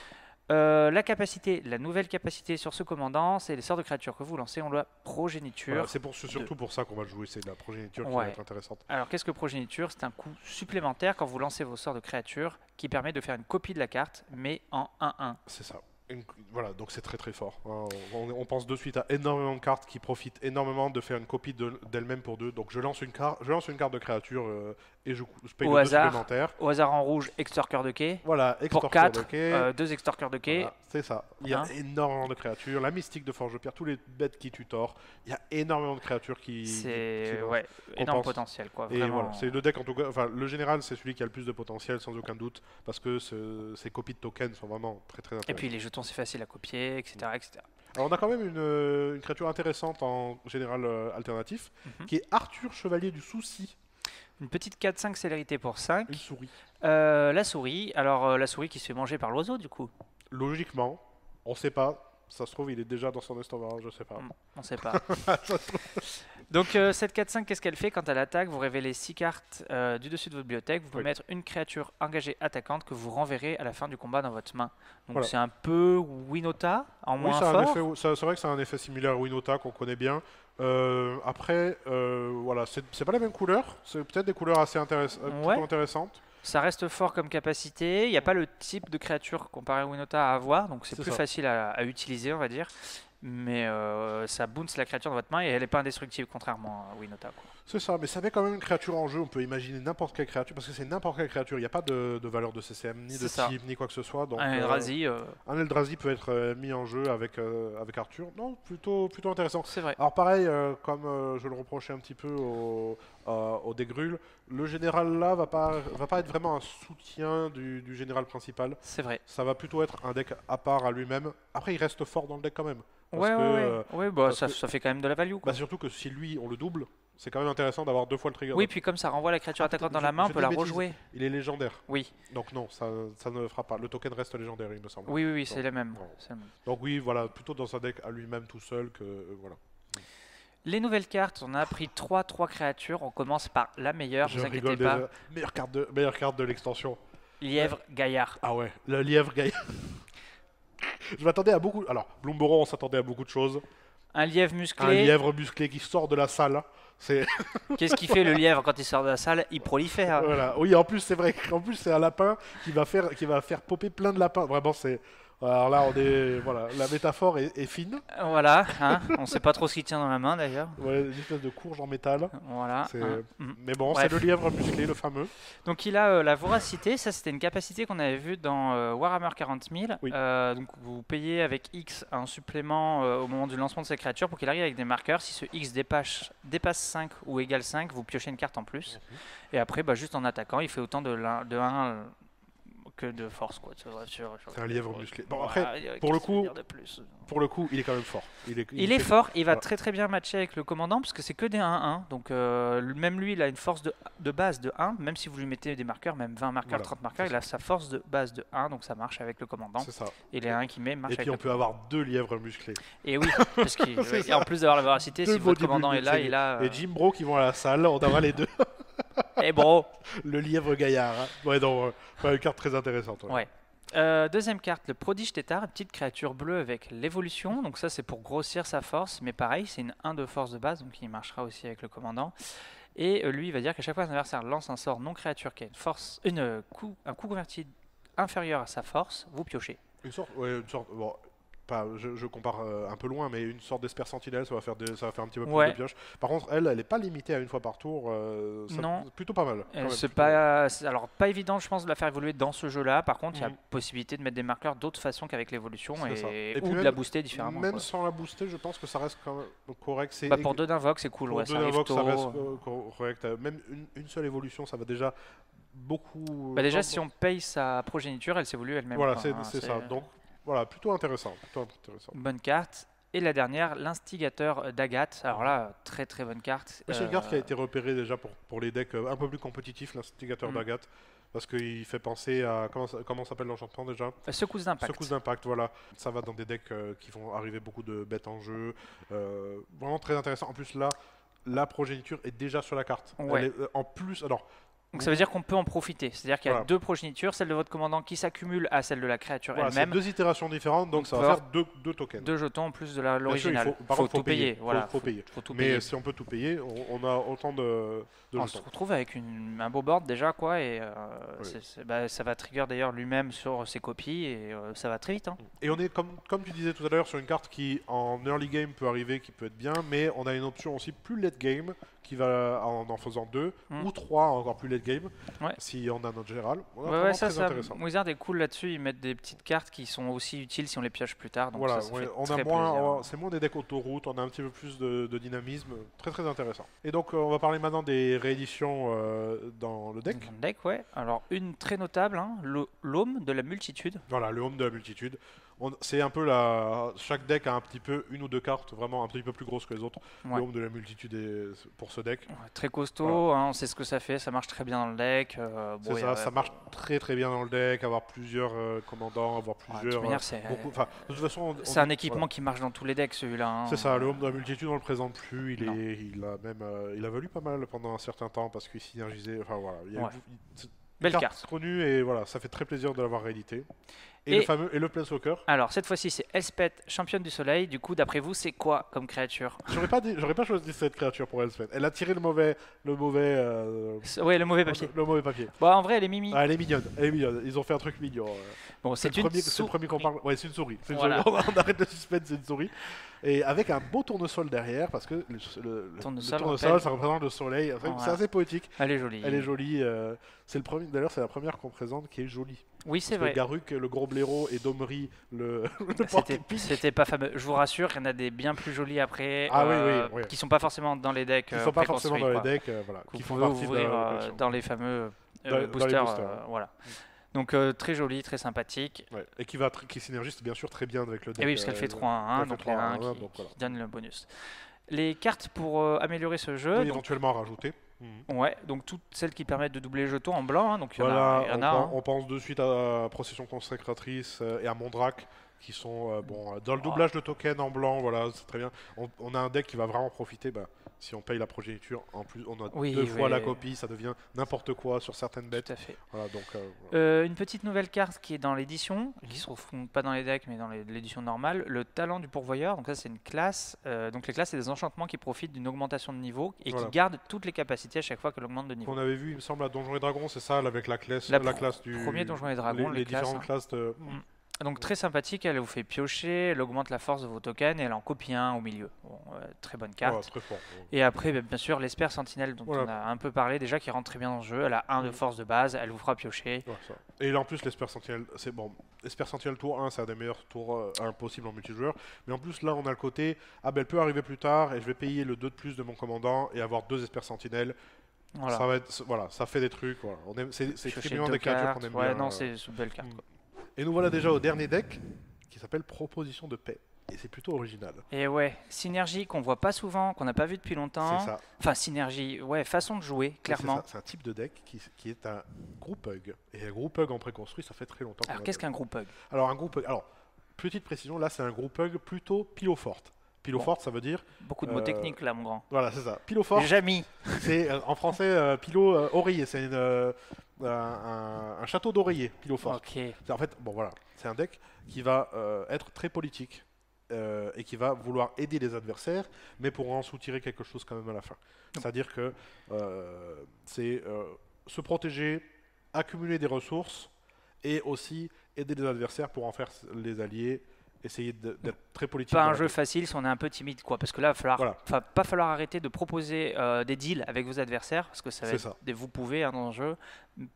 La capacité, la nouvelle capacité sur ce commandant, c'est les sorts de créatures que vous lancez ont la progéniture. Voilà, c'est surtout pour ça qu'on va le jouer, c'est la progéniture qui va Ouais. être intéressante. Alors, qu'est-ce que progéniture? C'est un coût supplémentaire quand vous lancez vos sorts de créatures qui permet de faire une copie de la carte, mais en 1-1. C'est ça. Voilà, donc c'est très très fort. Hein. On pense de suite à énormément de cartes qui profitent énormément de faire une copie d'elles-mêmes pour deux. Donc je lance une carte de créature et je paye Au le 2 hasard. supplémentaire. Au hasard en rouge, extorqueur de quai. Voilà, Pour extorqueur 4, de quai. 2 extorqueurs de quai. Voilà, c'est ça. Il y a Hein. énormément de créatures. La mystique de Forge de Pierre, tous les bêtes qui tutorent. Il y a énormément de créatures qui. C'est qui- ouais, on énorme pense. potentiel. Quoi, Et vraiment. voilà, c'est le deck en tout cas. Enfin, le général, c'est celui qui a le plus de potentiel, sans aucun doute, parce que ces copies de tokens sont vraiment très très Et intéressantes. puis les jetons, c'est facile à copier, etc. etc. Alors on a quand même une créature intéressante en général alternatif, Mhm. qui est Arthur, chevalier du souci, Une petite 4-5 célérité pour 5. une souris. La souris, alors la souris qui se fait manger par l'oiseau du coup. Logiquement, on sait pas. Ça se trouve, il est déjà dans son estomac, je sais pas. On sait pas. Donc cette 4-5, qu'est-ce qu'elle fait? Quand elle attaque, vous révélez 6 cartes du dessus de votre bibliothèque. Vous pouvez Oui. mettre une créature engagée attaquante que vous renverrez à la fin du combat dans votre main. Donc Voilà. c'est un peu Winota en Oui, moins ça a fort. un effet, c'est vrai que c'est un effet similaire à Winota qu'on connaît bien. Après, voilà, c'est pas la même couleur. C'est peut-être des couleurs assez plutôt Ouais. intéressantes. Ça reste fort comme capacité. Il n'y a pas le type de créature comparé à Winota à avoir, donc c'est C'est plus ça. facile à utiliser, on va dire. Mais ça bounce la créature dans votre main et elle n'est pas indestructible, contrairement à Winota. Quoi. C'est ça, mais ça met quand même une créature en jeu. On peut imaginer n'importe quelle créature, parce que c'est n'importe quelle créature. Il n'y a pas de valeur de CCM, ni de C'est ça. type, ni quoi que ce soit. Donc, Un Eldrazi, un Eldrazi peut être mis en jeu avec Arthur. Non, plutôt intéressant. c'est vrai. Alors pareil, comme je le reprochais un petit peu au Degrul, le général là va pas être vraiment un soutien du général principal. C'est vrai. Ça va plutôt être un deck à part à lui-même. Après, il reste fort dans le deck quand même. Parce Ouais, que, ouais, bah, parce ça, que- ça fait quand même de la value. Quoi. bah, surtout que si lui, on le double, c'est quand même intéressant d'avoir 2 fois le trigger. Oui, puis comme ça renvoie la créature Ah, attaquante dans je- la main, on je peut dis la une bêtise. rejouer. Il est légendaire. Oui, Donc non, ça ne le fera pas. Le token reste légendaire, il me semble. oui, c'est Non. le même. Non. C'est le même. Donc oui, voilà, plutôt dans un deck à lui-même tout seul que voilà. Les nouvelles cartes, on a appris 3 créatures. On commence par la meilleure, Je vous inquiétez rigole pas. déjà. Meilleure carte de l'extension. Lièvre, gaillard. Ah ouais, le lièvre gaillard. Je m'attendais à beaucoup. Alors, Bloomboron, on s'attendait à beaucoup de choses. Un lièvre Un musclé. lièvre musclé qui sort de la salle. C'est Qu'est-ce qu'il fait le lièvre quand il sort de la salle? Il prolifère. voilà. Oui, en plus c'est vrai. En plus c'est un lapin qui va faire popper plein de lapins. Vraiment c'est. Alors là on est voilà, la métaphore est fine. Voilà, hein. On sait pas trop ce qu'il tient dans la main d'ailleurs. Ouais, une espèce de courge en métal. Voilà. C'est- hein. Mm. Mais bon, Bref. c'est le lièvre musclé, le fameux. Donc il a la voracité, ça c'était une capacité qu'on avait vue dans Warhammer 40 000. Oui. Donc vous payez avec X un supplément au moment du lancement de cette créature pour qu'il arrive avec des marqueurs. Si ce X dépasse 5 ou égale 5, vous piochez une carte en plus. Et après, juste en attaquant, il fait autant de 1 que de force quoi. C'est un lièvre musclé. Bon, Voilà, après, pour le qu'est-ce que je veux coup, dire de plus il est quand même fort. Il est fort, il va voilà. très très bien matcher avec le commandant parce que c'est que des 1-1. Donc même lui, il a une force de base de 1, même si vous lui mettez des marqueurs, même 20 marqueurs, Voilà, 30 marqueurs, c'est il a sa force de base de 1, donc ça marche avec le commandant. C'est ça. Et les 1 qui met marche Et avec puis on le peut avoir 2 lièvres musclés. Et oui, parce qu'il C'est et en plus d'avoir la véracité, Deux si votre bodybuilders, commandant est là, c'est il a. Et Jim Bro qui vont à la salle, on aura les deux. Et bro. Le lièvre gaillard. Hein. Ouais, donc, une carte très intéressante. Ouais. Deuxième carte, le prodige tétard, une petite créature bleue avec l'évolution. Donc ça c'est pour grossir sa force, mais pareil, c'est une 1 de force de base, donc il marchera aussi avec le commandant. Et lui il va dire qu'à chaque fois qu'un adversaire lance un sort non créature qui a un coup converti inférieur à sa force, vous piochez. Une sorte, bon, je compare un peu loin, mais une sorte d'espère sentinelle, ça va faire un petit peu plus Ouais. de pioche. Par contre, elle n'est pas limitée à une fois par tour. Non. C'est plutôt pas mal. quand même, C'est plutôt mal. pas, alors pas évident je pense de la faire évoluer dans ce jeu-là. Par contre, il y a Mhm. possibilité de mettre des marqueurs d'autres façons qu'avec l'évolution C'est ça. Et ou puis de même- la booster différemment. Même quoi. sans la booster, je pense que ça reste quand même correct. C'est Bah, pour 2 d'invoque, c'est cool. pour Ouais, deux ça arrive invoques, ça tôt. reste correct. Même une seule évolution, ça va déjà beaucoup. Bah, déjà, si on paye sa progéniture, elle s'évolue elle-même. Voilà, quoi, c'est hein, c'est ça. Donc voilà, plutôt intéressant. bonne carte. Et la dernière, l'instigateur d'Agathe. Alors là, très très bonne carte. Mais c'est une carte qui a été repérée déjà pour les decks un peu plus compétitifs, l'instigateur Mm. d'Agathe. Parce qu'il fait penser à. Comment s'appelle l'enchantement déjà? Secousse d'impact. Secousse d'impact, voilà. Ça va dans des decks qui vont arriver beaucoup de bêtes en jeu. Vraiment très intéressant. En plus, là, la progéniture est déjà sur la carte. Ouais. Elle est, en plus, alors. Donc ça veut dire qu'on peut en profiter. C'est-à-dire qu'il y a Voilà. 2 progénitures, celle de votre commandant qui s'accumule à celle de la créature Voilà, c'est elle-même. 2 itérations différentes, donc On ça peut va avoir faire deux tokens. 2 jetons en plus de Bien sûr, l'original. par contre, tout payer. Faut- Voilà, faut payer. faut tout Mais payer. si on peut tout payer, on a autant de On se jetons. retrouve avec un beau board déjà quoi et Oui. bah, ça va trigger d'ailleurs lui-même sur ses copies et ça va très vite. Hein. Et on est, comme tu disais tout à l'heure, sur une carte qui en early game peut arriver, qui peut être bien, mais on a une option aussi plus late game qui va en faisant 2 ou 3 encore plus late game Ouais. si on a notre général. On a Ouais, vraiment ça, très intéressant. Wizard est cool là-dessus, ils mettent des petites cartes qui sont aussi utiles si on les pioche plus tard. Donc Voilà, ça ouais, fait on a très moins, plaisir. c'est moins des decks autoroute, on a un petit peu plus de dynamisme, très très intéressant. Et donc on va parler maintenant des rééditions dans le deck. Dans le deck, ouais. Alors une très notable, hein, l'Aume de la multitude. Voilà, le home de la multitude. C'est un peu chaque deck a un petit peu une ou deux cartes vraiment un petit peu plus grosses que les autres. Ouais. Le home de la multitude est pour ce deck. Ouais, très costaud, hein, on sait ce que ça fait, ça marche très bien dans le deck. C'est ça, ça marche très très bien dans le deck, avoir plusieurs commandants, avoir De toute plusieurs. manière, c'est Enfin, de toute façon, c'est un équipement qui marche dans tous les decks celui-là. Hein. C'est ça, le home de la multitude on le présente plus, Non. il a valu pas mal pendant un certain temps parce qu'il synergisait. Enfin voilà, il y a Ouais. c'est une Belle carte carte. connue et voilà, ça fait très plaisir de l'avoir réédité. Et- Le Planeswalker. Alors cette fois-ci c'est Elspeth, championne du soleil. Du coup d'après vous c'est quoi comme créature? J'aurais pas choisi cette créature pour Elspeth. Elle a tiré le mauvais Ouais, le mauvais papier. le mauvais papier. Bon en vrai elle est mimi. Ah, elle est mignonne, elle est mignonne. Ils ont fait un truc mignon. Bon C'est c'est une le premier qu'on parle. Ouais, c'est une souris. C'est une Voilà. souris. On arrête le suspense, c'est une souris. Et avec un beau tournesol derrière, parce que le Tournesol tournesol, rappelle. ça représente le soleil. C'est Voilà. assez poétique. Elle est jolie. Elle est jolie. C'est le premier. D'ailleurs, c'est la première qu'on présente qui est jolie. Oui c'est Parce que vrai. Garruk, le gros blaireau, et Domri, le C'était porte-épic. c'était pas fameux. Je vous rassure, il y en a des bien plus jolis après. Ah oui, oui. Qui sont pas forcément dans les decks. Qui ne sont pas forcément dans les préconstruits, quoi. decks, voilà, Que qui vous font pouvez partie de ouvrir la collection. dans les fameux Dans les boosters. boosters. Voilà. Donc très joli, très sympathique. Ouais. Et qui synergise bien sûr très bien avec le deck. Et oui, parce qu'elle fait 3-1, elle donc fait les 3-1, 1 qui, donc voilà. qui donnent le bonus. Les cartes pour améliorer ce jeu, Oui, donc, éventuellement à rajouter. ouais, donc toutes celles qui permettent de doubler les jetons en blanc, hein, donc il y en Voilà, a, il y en a, hein. on pense de suite à Procession Consécratrice et à Mondrak qui sont dans le doublage de tokens en blanc, voilà, c'est très bien. On a un deck qui va vraiment profiter, si on paye la progéniture, en plus on a Oui, deux fois oui. la copie, ça devient n'importe quoi sur certaines bêtes. Tout à fait. Voilà, donc voilà. Une petite nouvelle carte qui est dans l'édition, qui se retrouve pas dans les decks mais dans l'édition normale, le talent du pourvoyeur. Donc ça c'est une classe. Donc les classes c'est des enchantements qui profitent d'une augmentation de niveau et Voilà. qui gardent toutes les capacités à chaque fois qu'elle augmente de niveau. Qu'on avait vu, il me semble, à Donjons et Dragons, c'est ça, avec la classe, La classe du premier Donjons et Dragons, les les classes, différentes hein. classes de... Donc très sympathique, elle vous fait piocher, elle augmente la force de vos tokens et elle en copie un au milieu. Bon, très bonne carte. Voilà, très fort. Et après, bien sûr, l'Esper Sentinelle dont Voilà. on a un peu parlé déjà, qui rentre très bien dans le jeu. Elle a 1 de force de base, elle vous fera piocher. Ouais, ça. Et là, en plus, l'Esper Sentinelle, c'est bon. Esper Sentinelle tour 1, c'est un des meilleurs tours possibles en multijoueur. Mais en plus, là, on a le côté, elle peut arriver plus tard et je vais payer le 2 de plus de mon commandant et avoir 2 Esper Sentinelles Voilà. Ça va être, voilà, ça fait des trucs. Voilà. C'est Piocher typiquement deux des créatures cartes. qu'on aime Ouais, bien. non, c'est une belle carte. Mm. Quoi. Et nous voilà déjà au dernier deck qui s'appelle Proposition de paix. Et c'est plutôt original. Et ouais, synergie qu'on voit pas souvent, qu'on n'a pas vu depuis longtemps. C'est ça. Enfin, synergie, ouais, façon de jouer, clairement. C'est un type de deck qui est un group hug. Et un group hug en préconstruit, ça fait très longtemps. Alors, qu'est-ce qu'un groupe hug? Alors, un group hug. Alors, petite précision, là, c'est un group hug plutôt pilo forte. Pilo forte, ça veut dire. Beaucoup de mots techniques là, mon grand. Voilà, c'est ça. Pilo forte. Jamy. C'est en français pilo oreiller. C'est un château d'oreiller, pilo forte. Ok. En fait, bon voilà, c'est un deck qui va être très politique et qui va vouloir aider les adversaires, mais pour en soutirer quelque chose quand même à la fin. C'est-à-dire que c'est se protéger, accumuler des ressources et aussi aider les adversaires pour en faire les alliés. Essayer d'être très politique. Pas un jeu facile si on est un peu timide, quoi. Parce que là, pas falloir arrêter de proposer des deals avec vos adversaires, parce que ça va être vous pouvez dans le jeu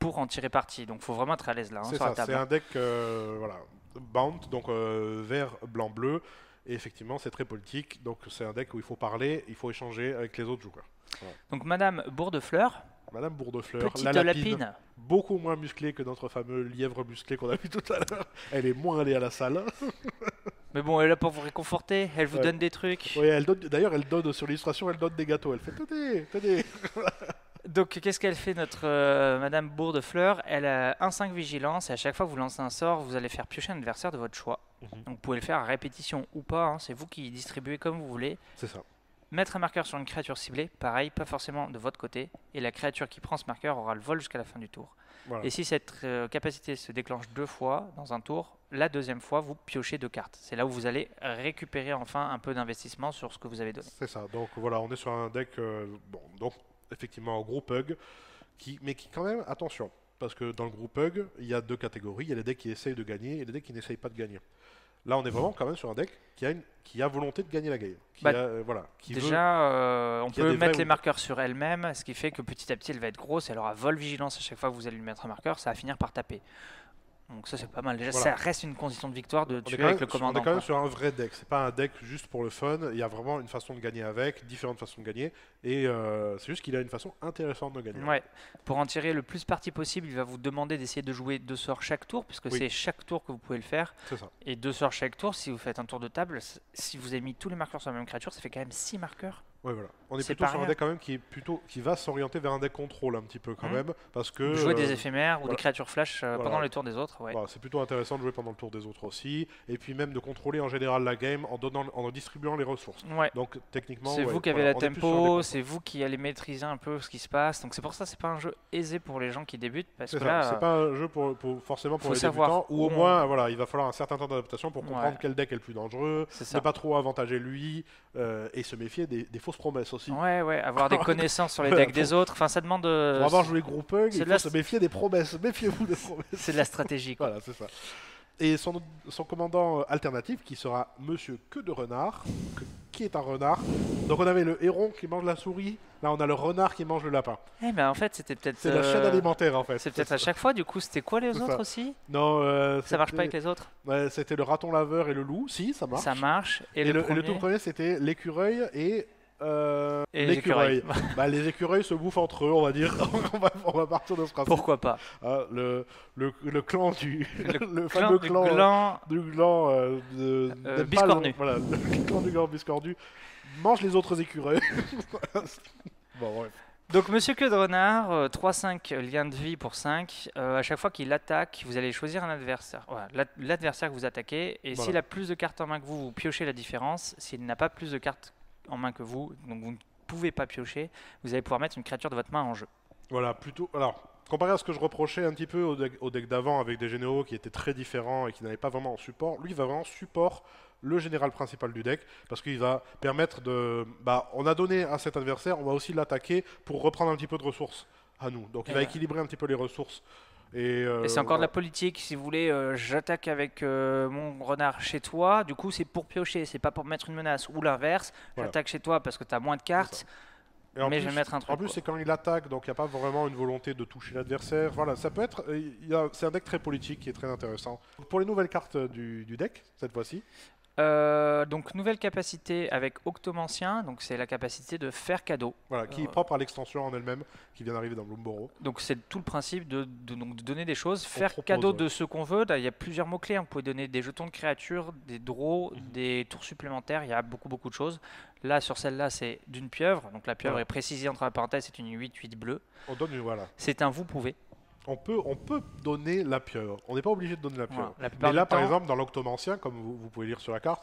pour en tirer parti. Donc, il faut vraiment être à l'aise là. C'est ça. C'est un deck voilà, bound, donc vert, blanc, bleu. Et effectivement, c'est très politique. Donc, c'est un deck où il faut parler, il faut échanger avec les autres joueurs. Voilà. Donc, Madame Bourdefleur. Madame Bourdefleur, petite la lapine, beaucoup moins musclée que notre fameux lièvre musclé qu'on a vu tout à l'heure. Elle est moins allée à la salle. Mais bon, elle est là pour vous réconforter, elle vous donne des trucs. Oui, d'ailleurs, elle donne sur l'illustration, elle donne des gâteaux. Elle fait tenez. Donc, qu'est-ce qu'elle fait, notre Madame Bourdefleur? Elle a 1-5 vigilance et à chaque fois que vous lancez un sort, vous allez faire piocher un adversaire de votre choix. Donc, vous pouvez le faire à répétition ou pas, hein, c'est vous qui distribuez comme vous voulez. C'est ça. Mettre un marqueur sur une créature ciblée, pareil, pas forcément de votre côté, et la créature qui prend ce marqueur aura le vol jusqu'à la fin du tour. Voilà. Et si cette capacité se déclenche 2 fois dans un tour, la deuxième fois, vous piochez 2 cartes. C'est là où vous allez récupérer enfin un peu d'investissement sur ce que vous avez donné. C'est ça, donc voilà, on est sur un deck, donc effectivement en group hug, mais qui quand même, attention, parce que dans le group hug, il y a 2 catégories, il y a les decks qui essayent de gagner et les decks qui n'essayent pas de gagner. Là, on est vraiment quand même sur un deck qui a volonté de gagner la game. On peut mettre les marqueurs sur elle-même, ce qui fait que petit à petit, elle va être grosse. Elle aura vol vigilance à chaque fois que vous allez lui mettre un marqueur. Ça va finir par taper. Donc ça, c'est pas mal. Déjà, ça reste une condition de victoire de tuer avec le commandant. On est quand même sur un vrai deck. C'est pas un deck juste pour le fun. Il y a vraiment une façon de gagner avec, différentes façons de gagner. Et c'est juste qu'il a une façon intéressante de gagner. Ouais. Pour en tirer le plus parti possible, il va vous demander d'essayer de jouer 2 sorts chaque tour, puisque c'est chaque tour que vous pouvez le faire. C'est ça. Et 2 sorts chaque tour, si vous faites un tour de table, si vous avez mis tous les marqueurs sur la même créature, ça fait quand même 6 marqueurs. Ouais, voilà. On est plutôt sur un deck quand même qui va s'orienter vers un deck contrôle un petit peu quand même, parce que jouer des éphémères ou des créatures flash pendant les tours des autres. Ouais. Voilà, c'est plutôt intéressant de jouer pendant le tour des autres aussi, et puis même de contrôler en général la game en distribuant les ressources. Ouais. Donc techniquement, c'est vous qui avez la tempo, c'est vous qui allez maîtriser un peu ce qui se passe. Donc c'est pour ça c'est pas un jeu aisé pour les gens qui débutent, parce que là, c'est pas un jeu forcément pour les débutants, ou au moins il va falloir un certain temps d'adaptation pour comprendre quel deck est le plus dangereux, ne pas trop avantager lui, et se méfier des fausses promesses aussi. Ouais, avoir des connaissances sur les decks des autres. Enfin, ça demande. Pour avoir joué group hug, il faut se méfier des promesses. Méfiez-vous des promesses. C'est de la stratégie, quoi. Voilà, c'est ça. Et son commandant alternatif, qui sera Monsieur Queue de Renard, qui est un renard. Donc on avait le héron qui mange la souris, là on a le renard qui mange le lapin. Eh ben en fait c'était peut-être... C'est la chaîne alimentaire en fait. C'est peut-être à chaque fois, du coup c'était quoi les autres aussi? Non, ça marche pas avec les autres? C'était le raton laveur et le loup, si ça marche. Ça marche. Et le tout premier c'était l'écureuil et l'écureuil. Les écureuils se bouffent entre eux, on va dire. on va partir de ce principe. Pourquoi pas. Le clan du... le fameux clan du gland de biscornu. Voilà, le clan du gland biscornu mange les autres écureuils. Bon, ouais. Donc Monsieur Queue de Renard, 3-5 liens de vie pour 5. À chaque fois qu'il attaque, vous allez choisir un adversaire. Voilà, l'adversaire que vous attaquez. Et s'il a plus de cartes en main que vous, vous piochez la différence. S'il n'a pas plus de cartes en main que vous, donc vous ne pouvez pas piocher, vous allez pouvoir mettre une créature de votre main en jeu. Voilà, plutôt... Alors, comparé à ce que je reprochais un petit peu au deck d'avant avec des généraux qui étaient très différents et qui n'avaient pas vraiment en support, lui il va vraiment support le général principal du deck, parce qu'il va permettre de... on a donné à cet adversaire, on va aussi l'attaquer pour reprendre un petit peu de ressources à nous. Donc il va équilibrer un petit peu les ressources. Et c'est encore de la politique, si vous voulez, j'attaque avec mon renard chez toi, du coup c'est pour piocher, c'est pas pour mettre une menace, ou l'inverse, j'attaque chez toi parce que tu as moins de cartes, mais je vais mettre un truc. En plus c'est quand il attaque, donc il n'y a pas vraiment une volonté de toucher l'adversaire, voilà, ça peut être, c'est un deck très politique qui est très intéressant. Pour les nouvelles cartes du deck, cette fois-ci, Donc nouvelle capacité avec Octomancien, donc c'est la capacité de faire cadeau. Voilà, qui est propre à l'extension en elle-même, qui vient d'arriver dans Bloomborough. Donc c'est tout le principe donc, de donner des choses, On faire propose, cadeau ouais. de ce qu'on veut. Là, il y a plusieurs mots-clés, hein. Vous pouvez donner des jetons de créatures, des draws, des tours supplémentaires, il y a beaucoup de choses. Là sur celle-là c'est d'une pieuvre, donc la pieuvre Voilà. est précisée entre la parenthèse, c'est une 8/8 bleue. On donne, voilà. C'est un vous pouvez. On peut donner la pieuvre. On n'est pas obligé de donner la pieuvre. Voilà. La plupart Mais là, du par temps- exemple, dans l'Octomancien, comme vous pouvez lire sur la carte,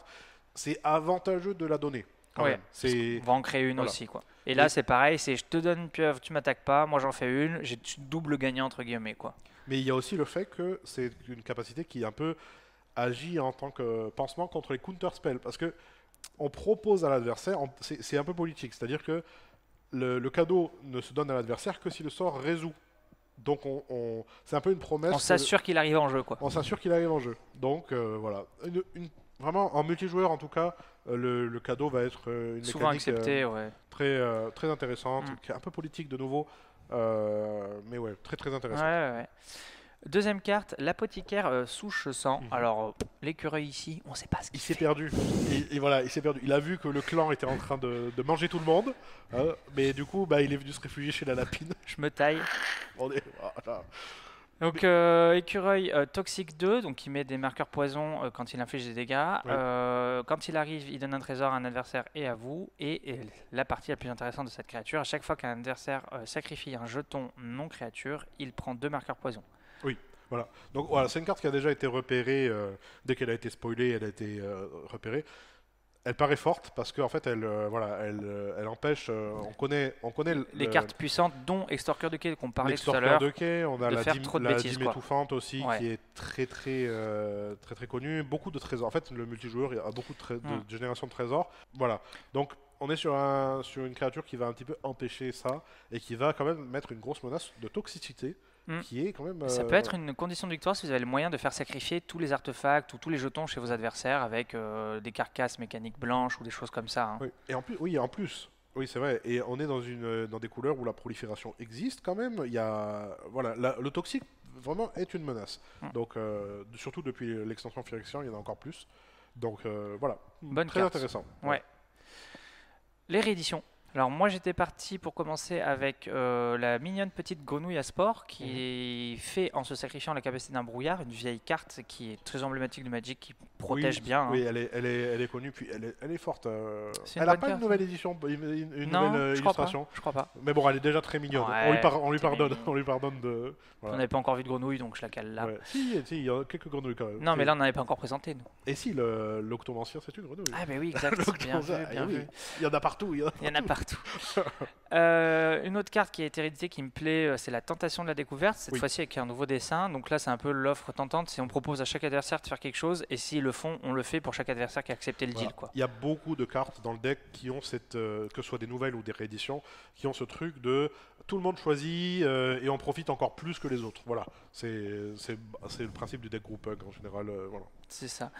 c'est avantageux de la donner. Quand Ouais, même. C'est on va en créer une voilà. aussi quoi. Et là Et- c'est pareil, c'est je te donne une pieuvre, tu m'attaques pas, moi j'en fais une, j'ai double gagnant entre guillemets quoi. Mais il y a aussi le fait que c'est une capacité qui un peu agit en tant que pansement contre les counter spells, parce que on propose à l'adversaire, c'est un peu politique, c'est-à-dire que le cadeau ne se donne à l'adversaire que si le sort résout. Donc c'est un peu une promesse. On s'assure qu'il arrive en jeu quoi. On s'assure qu'il arrive en jeu. Donc voilà. Vraiment, en multijoueur en tout cas, le cadeau va être une Souvent mécanique accepté, ouais. très intéressante, qui est un peu politique de nouveau, mais ouais, très Ouais, intéressante. ouais. Deuxième carte, l'apothicaire souche 100. Alors, l'écureuil ici, on sait pas ce Il qu'il s'est fait. perdu. Et voilà, il s'est perdu. Il a vu que le clan était en train de manger tout le monde, hein, mais du coup, bah, il est venu se réfugier chez la lapine. Je me taille. On est- voilà. Donc, écureuil toxique 2, donc il met des marqueurs poison quand il inflige des dégâts. Oui. Quand il arrive, il donne un trésor à un adversaire et à vous. Et la partie la plus intéressante de cette créature, à chaque fois qu'un adversaire sacrifie un jeton non créature, il prend 2 marqueurs poison. Voilà. Donc voilà, c'est une carte qui a déjà été repérée dès qu'elle a été spoilée, elle a été repérée. Elle paraît forte parce qu'en fait, elle empêche. On connaît Les cartes puissantes, dont Extorqueur de Quai qu'on parlait tout à l'extorqueur l'heure. de quai, on a de la faire dîme, trop de la bêtises, dîme quoi. étouffante aussi, Ouais. qui est très connue. Beaucoup de trésors. En fait, le multijoueur, il y a beaucoup de générations de trésors. Voilà. Donc, on est sur une créature qui va un petit peu empêcher ça et qui va quand même mettre une grosse menace de toxicité, qui est quand même. Ça peut être une condition de victoire si vous avez le moyen de faire sacrifier tous les artefacts ou tous les jetons chez vos adversaires avec des carcasses mécaniques blanches ou des choses comme ça, hein. Oui. Et en plus, oui, c'est vrai. Et on est dans des couleurs où la prolifération existe quand même. Il y a, voilà, le toxique vraiment est une menace. Donc, surtout depuis l'extension Phyrexian, il y en a encore plus. Donc, voilà. Bonne Très carte. intéressant. Ouais. Les rééditions. Alors moi j'étais parti pour commencer avec la mignonne petite grenouille à sport qui fait en se sacrifiant la capacité d'un brouillard, une vieille carte qui est très emblématique de Magic, qui protège Oui, bien, hein. oui, elle est connue, puis elle est forte. C'est une Elle n'a bonne pas une carte, nouvelle édition, une Non, nouvelle je crois pas. illustration. Je crois pas. Mais bon, elle est déjà très mignonne. Ouais, On lui c'est pardonne, mignon. on lui pardonne de. On Voilà. n'avait pas encore vu de grenouille donc je la cale là. Ouais. Si, il y a quelques grenouilles quand même. Non mais là on n'avait pas encore présenté nous. Et si, l'Octomancien, c'est une grenouille. Ah bah oui exact, bien vu, bien oui. vu. Il y en a partout. Il y en a partout. Une autre carte qui a été rééditée qui me plaît, c'est la tentation de la découverte, cette Oui. fois-ci avec un nouveau dessin. Donc là, c'est un peu l'offre tentante, c'est on propose à chaque adversaire de faire quelque chose, et s'ils le font, on le fait pour chaque adversaire qui a accepté le Voilà. deal, quoi. Il y a beaucoup de cartes dans le deck qui ont que ce soit des nouvelles ou des rééditions, qui ont ce truc de tout le monde choisit et on profite encore plus que les autres. Voilà, c'est le principe du deck group hug en général. Voilà. C'est ça.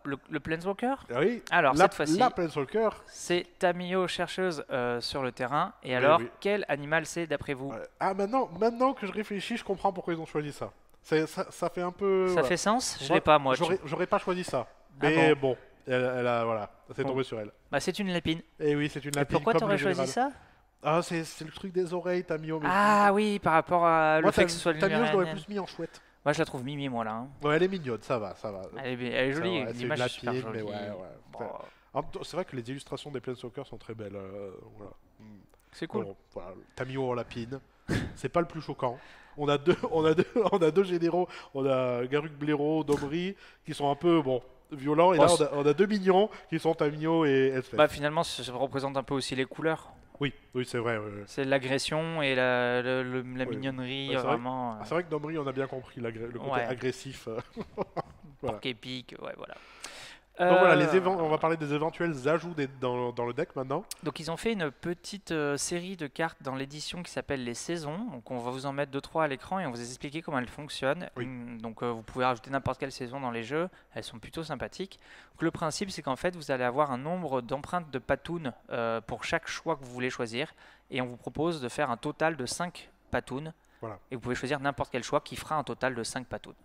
Le Planeswalker. Ah oui, Alors, cette fois-ci, la Planeswalker. c'est Tamio chercheuse sur le terrain. Et Oui, alors, oui. quel animal c'est d'après vous? Ah, maintenant que je réfléchis, je comprends pourquoi ils ont choisi ça. Ça fait un peu. Ça voilà. fait sens? Je Moi, l'ai pas, moi. J'aurais pas choisi ça. Ah Mais bon, elle a, voilà, c'est Bon. tombé sur elle. Bah, c'est une lépine. Et oui, c'est une Et lapine. pourquoi comme t'aurais le choisi général. ça? Ah, c'est le truc des oreilles, Tamio. Mais Ah oui, par rapport à le moi, fait que ce soit Tamio, je l'aurais l'univers. plus mis en chouette. Moi, je la trouve mimi, moi, là, hein. Ouais, elle est mignonne, ça va. Elle est Ça jolie, va, c'est l'image une est super lapine, mais jolie. ouais. Bon, En même temps, c'est vrai que les illustrations des Planeswalkers sont très belles. Voilà. c'est cool. Bon, voilà. Tamio en lapine, c'est pas le plus choquant. On a deux généraux. On a Garruk Blaireau, Domri, qui sont un peu violents. Et Bon, là, on a deux mignons qui sont Tamio et Elspeth. Bah, finalement, ça représente un peu aussi les couleurs. Oui, c'est vrai. C'est l'agression et la Oui. mignonnerie, Ouais, c'est vrai. vraiment. Ah, c'est vrai que Domri, on a bien compris le côté Ouais. agressif. Voilà. Porc épique, ouais, voilà. Donc voilà, Euh, on va parler des éventuels ajouts dans le deck maintenant. Donc ils ont fait une petite série de cartes dans l'édition qui s'appelle les saisons. Donc on va vous en mettre 2-3 à l'écran et on va vous expliquer comment elles fonctionnent. Oui. Donc vous pouvez rajouter n'importe quelle saison dans les jeux. Elles sont plutôt sympathiques. Donc, le principe c'est qu'en fait vous allez avoir un nombre d'empreintes de patounes pour chaque choix que vous voulez choisir. Et on vous propose de faire un total de 5 patounes. Voilà. Et vous pouvez choisir n'importe quel choix qui fera un total de 5 patounes.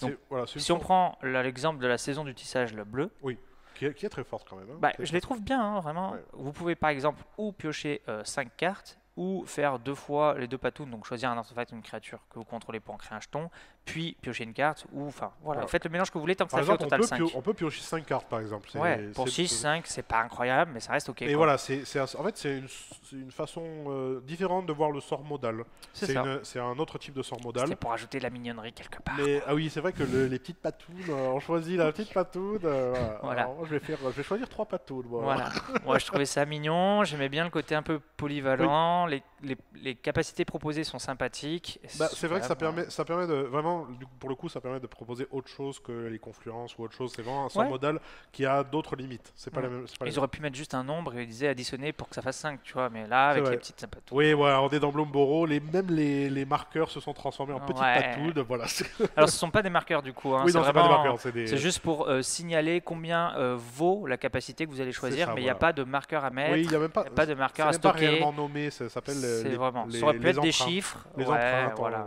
Donc, Voilà, c'est une si on sorte- prend l'exemple de la saison du tissage, le bleu, Oui, qui est très forte quand même. Hein, bah, qui est je les très trouve bien, hein, vraiment. Ouais. Vous pouvez par exemple ou piocher 5 cartes, ou faire 2 fois les 2 patounes, donc choisir un artefact ou une créature que vous contrôlez pour en créer un jeton, puis piocher une carte, ou enfin voilà, Voilà. vous faites le mélange que vous voulez tant que Par ça fait au exemple, total 5. on peut piocher 5 cartes par exemple. Ouais, pour 6, 5, c'est pas incroyable, mais ça reste ok. Et Quoi. voilà, en fait, c'est une façon différente de voir le sort modal. C'est ça. C'est un autre type de sort modal. C'était pour ajouter de la mignonnerie quelque part. Ah oui, c'est vrai que les petites patounes, on choisit la petite patoune. Voilà. Alors, moi, je vais choisir 3 patounes. Moi. Voilà. Moi, je trouvais ça mignon. J'aimais bien le côté un peu polyvalent. Les capacités proposées sont sympathiques. Bah, c'est vrai que Voilà. ça permet de vraiment, pour le coup, ça permet de proposer autre chose que les confluences ou autre chose. C'est vraiment un sort Ouais. modal qui a d'autres limites. C'est pas Ouais. la même. C'est pas la Ils même. auraient pu mettre juste un nombre et ils disaient additionner pour que ça fasse 5, tu vois. Mais là, C'est avec vrai. les petites patounes. Oui, voilà, on est dans Blomboro, même les marqueurs se sont transformés en petites Ouais. patounes. Voilà. Alors, ce sont pas des marqueurs du coup. Hein. Oui, C'est non, c'est pas des vraiment- marqueurs, c'est des. C'est juste pour signaler combien vaut la capacité que vous allez choisir, ça, mais il n'y a voilà. pas de marqueur à mettre. Oui, il n'y a même pas. y a pas de marqueur à C'est même pas stocker. réellement nommé, ça s'appelle C'est vraiment. les, Ça aurait pu les être des empreintes. chiffres. Les Ouais, empreintes. voilà.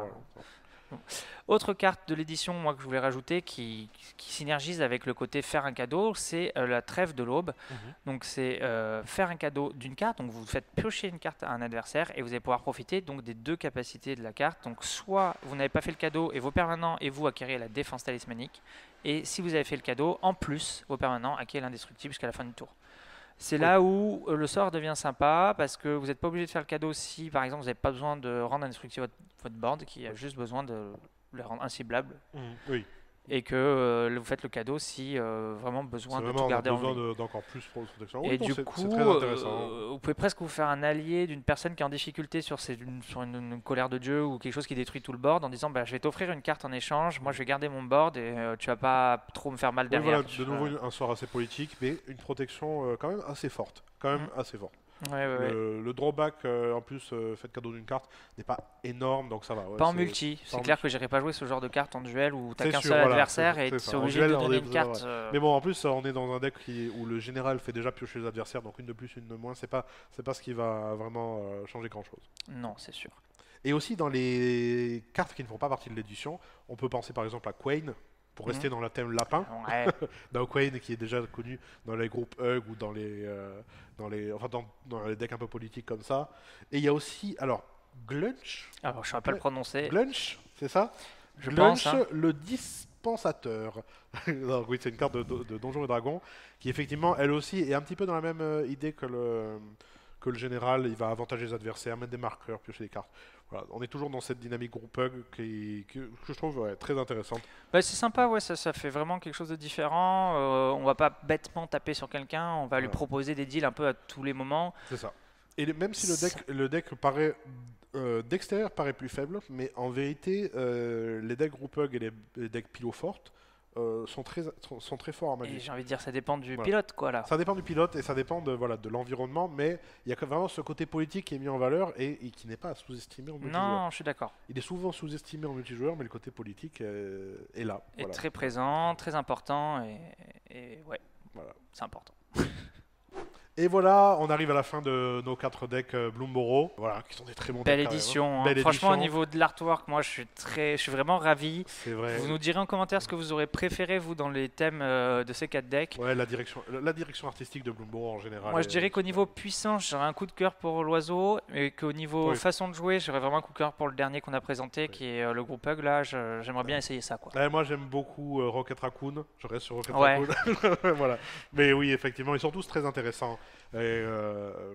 Autre carte de l'édition, moi que je voulais rajouter, qui synergise avec le côté faire un cadeau, c'est la trêve de l'aube. Mhm. Donc c'est faire un cadeau d'une carte. Donc vous faites piocher une carte à un adversaire et vous allez pouvoir profiter donc des 2 capacités de la carte. Donc soit vous n'avez pas fait le cadeau et vos permanents et vous acquérez la défense talismanique. Et si vous avez fait le cadeau, en plus vos permanents acquièrent l'indestructible jusqu'à la fin du tour. C'est là où le sort devient sympa parce que vous n'êtes pas obligé de faire le cadeau si par exemple vous n'avez pas besoin de rendre indestructible votre board qui a juste besoin de le rendre inciblable Oui, et que vous faites le cadeau si vraiment besoin c'est de vraiment tout on a garder en besoin vie. d'encore plus pour protection. Et Oui, non, du c'est coup, très intéressant. vous pouvez presque vous faire un allié d'une personne qui est en difficulté sur une colère de dieu ou quelque chose qui détruit tout le board en disant bah, je vais t'offrir une carte en échange, moi je vais garder mon board et tu vas pas trop me faire mal Oui, derrière. voilà, de nouveau un sort assez politique, mais une protection quand même assez forte. Quand même assez forte. Ouais. Le drawback, en plus, fait cadeau d'une carte, n'est pas énorme, donc ça va. Ouais, Pas en c'est- multi, pas c'est en clair que j'irai pas jouer ce genre de carte en duel où t'as C'est qu'un sûr, seul voilà, adversaire c'est et tu ça. es En obligé duel, de on donner est- une c'est carte. vrai. Mais bon, en plus, on est dans un deck où le général fait déjà piocher les adversaires, donc une de plus, une de moins, c'est pas ce qui va vraiment changer grand-chose. Non, c'est sûr. Et aussi, dans les cartes qui ne font pas partie de l'édition, on peut penser par exemple à Quain, pour Mhm. rester dans le thème lapin. Ouais. Dans Quain, qui est déjà connu dans les groupes Hug ou dans les decks un peu politiques comme ça. Et il y a aussi, alors, Glunch. Alors je ne saurais pas le prononcer. Glunch, c'est ça? Je Glunch, pense. Hein. le dispensateur. Alors, oui, c'est une carte de Donjons et Dragons qui, effectivement, elle aussi est un petit peu dans la même idée que le général. Il va avantager les adversaires, mettre des marqueurs, piocher des cartes. Voilà, on est toujours dans cette dynamique groupe Hug que je trouve très intéressante. Bah, c'est sympa, ouais, ça fait vraiment quelque chose de différent. On va pas bêtement taper sur quelqu'un, on va lui Voilà. proposer des deals un peu à tous les moments. C'est ça. Et même si le deck paraît d'extérieur paraît plus faible, mais en vérité, les decks group Hug et les decks pilo fortes sont très forts en Et magie. j'ai envie de dire, ça dépend du Voilà. pilote, quoi, là. Ça dépend du pilote et ça dépend de l'environnement, mais il y a vraiment ce côté politique qui est mis en valeur et qui n'est pas à sous-estimer en multijoueur. Non, je suis d'accord. Il est souvent sous-estimé en multijoueur, mais le côté politique est là. Et Voilà. très présent, très important, et ouais, Voilà. c'est important. Et voilà, on arrive à la fin de nos 4 decks Bloomborrow, voilà, qui sont des très bons Belle decks. quand même, hein. édition. Hein. Belle Franchement, au édition. niveau de l'artwork, moi, je suis vraiment ravi. C'est vrai. Vous nous direz en commentaire ce que vous aurez préféré, vous, dans les thèmes de ces 4 decks. Ouais, la direction artistique de Bloomborrow en général. Moi, je dirais qu'au niveau puissance, j'aurais un coup de cœur pour l'oiseau, et qu'au niveau Oui. façon de jouer, j'aurais vraiment un coup de cœur pour le dernier qu'on a présenté, Oui. qui est le groupe Hug. Là, j'aimerais bien essayer ça, quoi. Ouais, moi j'aime beaucoup Rocket Raccoon, je reste sur Rocket Ouais. Raccoon. Voilà. Mais oui, effectivement, ils sont tous très intéressants. Et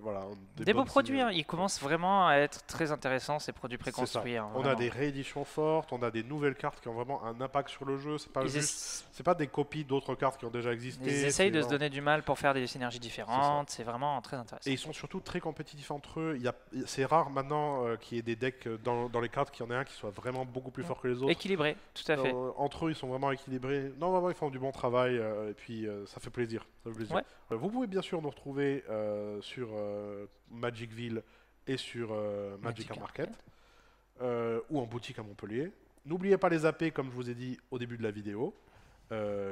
voilà, Des beaux bonnes produits, signes. hein. Ils commencent vraiment à être très intéressants, ces produits C'est ça. préconstruits. Hein, On a vraiment. des rééditions fortes, on a des nouvelles cartes qui ont vraiment un impact sur le jeu. Ils, C'est pas des copies d'autres cartes qui ont déjà existé. ils essayent c'est de se vraiment- donner du mal pour faire des synergies différentes. C'est vraiment très intéressant. Et ils sont surtout très compétitifs entre eux. C'est rare maintenant qu'il y ait des decks dans les cartes, qu'il y en ait un qui soit vraiment beaucoup plus fort que les autres. Équilibré, tout à fait. Entre eux, ils sont vraiment équilibrés. Non, vraiment, ils font du bon travail et puis ça fait plaisir. Ça fait plaisir. Ouais. Vous pouvez bien sûr nous retrouver sur Magicville et sur Magic Card Market ou en boutique à Montpellier. N'oubliez pas les AP, comme je vous ai dit au début de la vidéo,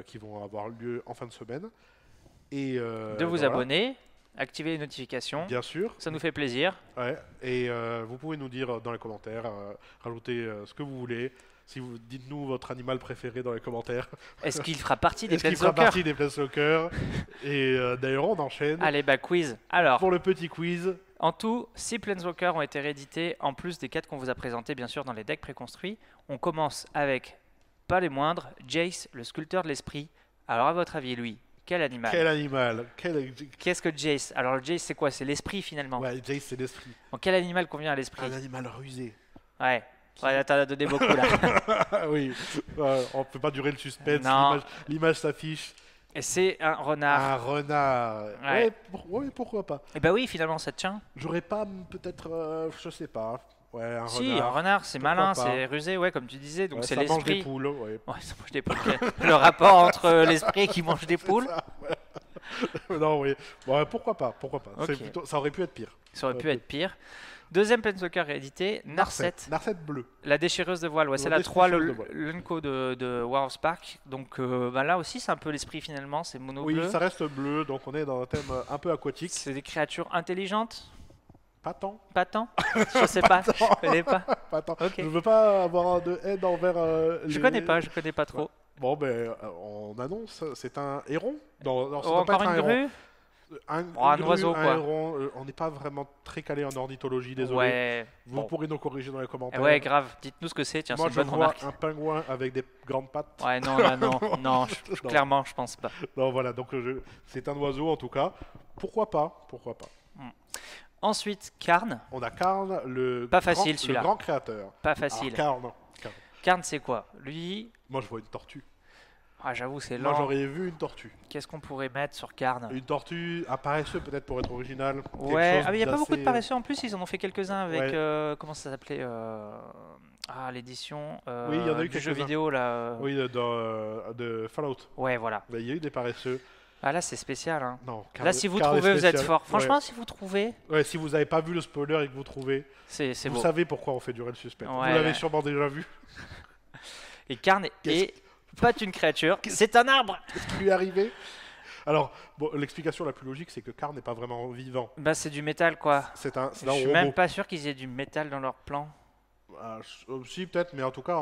qui vont avoir lieu en fin de semaine. Et De vous voilà. abonner. activez les notifications. Bien sûr. Ça nous fait plaisir. Ouais. Et vous pouvez nous dire dans les commentaires, rajouter ce que vous voulez. Si vous dites-nous votre animal préféré dans les commentaires. Est-ce qu'il fera partie des Est-ce qu'il fera Planeswalkers? partie des Planeswalkers? Et d'ailleurs, on enchaîne Allez, quiz. Alors, pour le petit quiz. en tout, 6 Planeswalkers ont été réédités, en plus des 4 qu'on vous a présentés, bien sûr, dans les decks préconstruits. On commence avec, pas les moindres, Jace, le sculpteur de l'esprit. Alors, à votre avis, lui, quel animal? Quel animal? Qu'est-ce que Jace? Alors, le Jace, c'est quoi? C'est l'esprit, finalement. Ouais, Jace, c'est l'esprit. Donc, quel animal convient à l'esprit? Un animal rusé. Ouais. Ouais, t'en as donné beaucoup, là. Oui, on peut pas durer le suspense. Non. L'image s'affiche. Et c'est un renard. Un renard. Ouais. Ouais, pourquoi pas. Et bah oui, finalement, ça tient. J'aurais pas peut-être, je sais pas. Ouais, un Si, renard. un renard, c'est Pourquoi malin, pas. c'est rusé, ouais, comme tu disais. Donc, Ouais, c'est ça mange des l'esprit. poules. Ouais. Ouais, ça mange des poules. Le rapport entre l'esprit qui mange des poules, Non, oui. Ouais, pourquoi pas. Ok. C'est ça aurait pu être pire. ça aurait pu être pire. Deuxième Planeswalker réédité, Narset, Narset bleu. la déchireuse de voile. Ouais, c'est La la 3, déchireuse de voile. l'Unco de War of Spark. Donc là aussi, c'est un peu l'esprit finalement, c'est mono Oui, bleu. ça reste bleu, donc on est dans un thème un peu aquatique. C'est des créatures intelligentes. Pas tant. Pas tant. Je sais pas, je connais pas. Pas tant. Ok. Je veux pas avoir de haine envers. Je connais pas trop. Bon, ben, on annonce, c'est un héron. Non, ça Oh, doit pas encore être une un héron. grue. Un grue, oiseau, un quoi. héron, on n'est pas vraiment très calé en ornithologie, désolé. Ouais. Vous bon. pourrez nous corriger dans les Eh commentaires. ouais, grave. Dites-nous ce que c'est. Tiens, Moi, c'est je une bonne vois remarque. un pingouin avec des grandes pattes. Ouais, non, là, non, non, Non. clairement, je pense pas. Non, voilà, donc c'est un oiseau en tout cas. Pourquoi pas? Pourquoi pas? Ensuite, Karn. On a Karn, Pas facile, celui-là. le grand créateur. Pas facile. Alors, Karn. Karn, c'est quoi? Lui, Moi, je vois une tortue. j'avoue, c'est Moi, lent. j'aurais vu une tortue. Qu'est-ce qu'on pourrait mettre sur Karn? Une tortue, un paresseux peut-être pour être original. Quelque Ouais, chose il n'y a pas beaucoup de d'assez- paresseux en plus, ils en ont fait quelques-uns avec. Ouais. Comment ça s'appelait l'édition Oui, il y en a eu du jeu quelques-uns. vidéo là. Oui, de Fallout. Ouais, voilà. Mais il y a eu des paresseux. Ah là, c'est spécial. Hein. Non, Là, si vous Karn est trouvez, vous êtes spécial. fort. Franchement, Ouais. si vous trouvez, Ouais, si vous n'avez pas vu le spoiler et que vous trouvez, c'est vous beau. savez pourquoi on fait durer le suspense. Ouais, Vous l'avez ouais. sûrement déjà vu. Et Karn Qu'est-ce- est pas une créature, c'est un arbre. Qu'est-ce qui lui est arrivé? Alors, bon, l'explication la plus logique, c'est que Karn n'est pas vraiment vivant. Bah, c'est du métal quoi. C'est un Je suis robot. même pas sûr qu'ils aient du métal dans leur plan. Si, peut-être, mais en tout cas,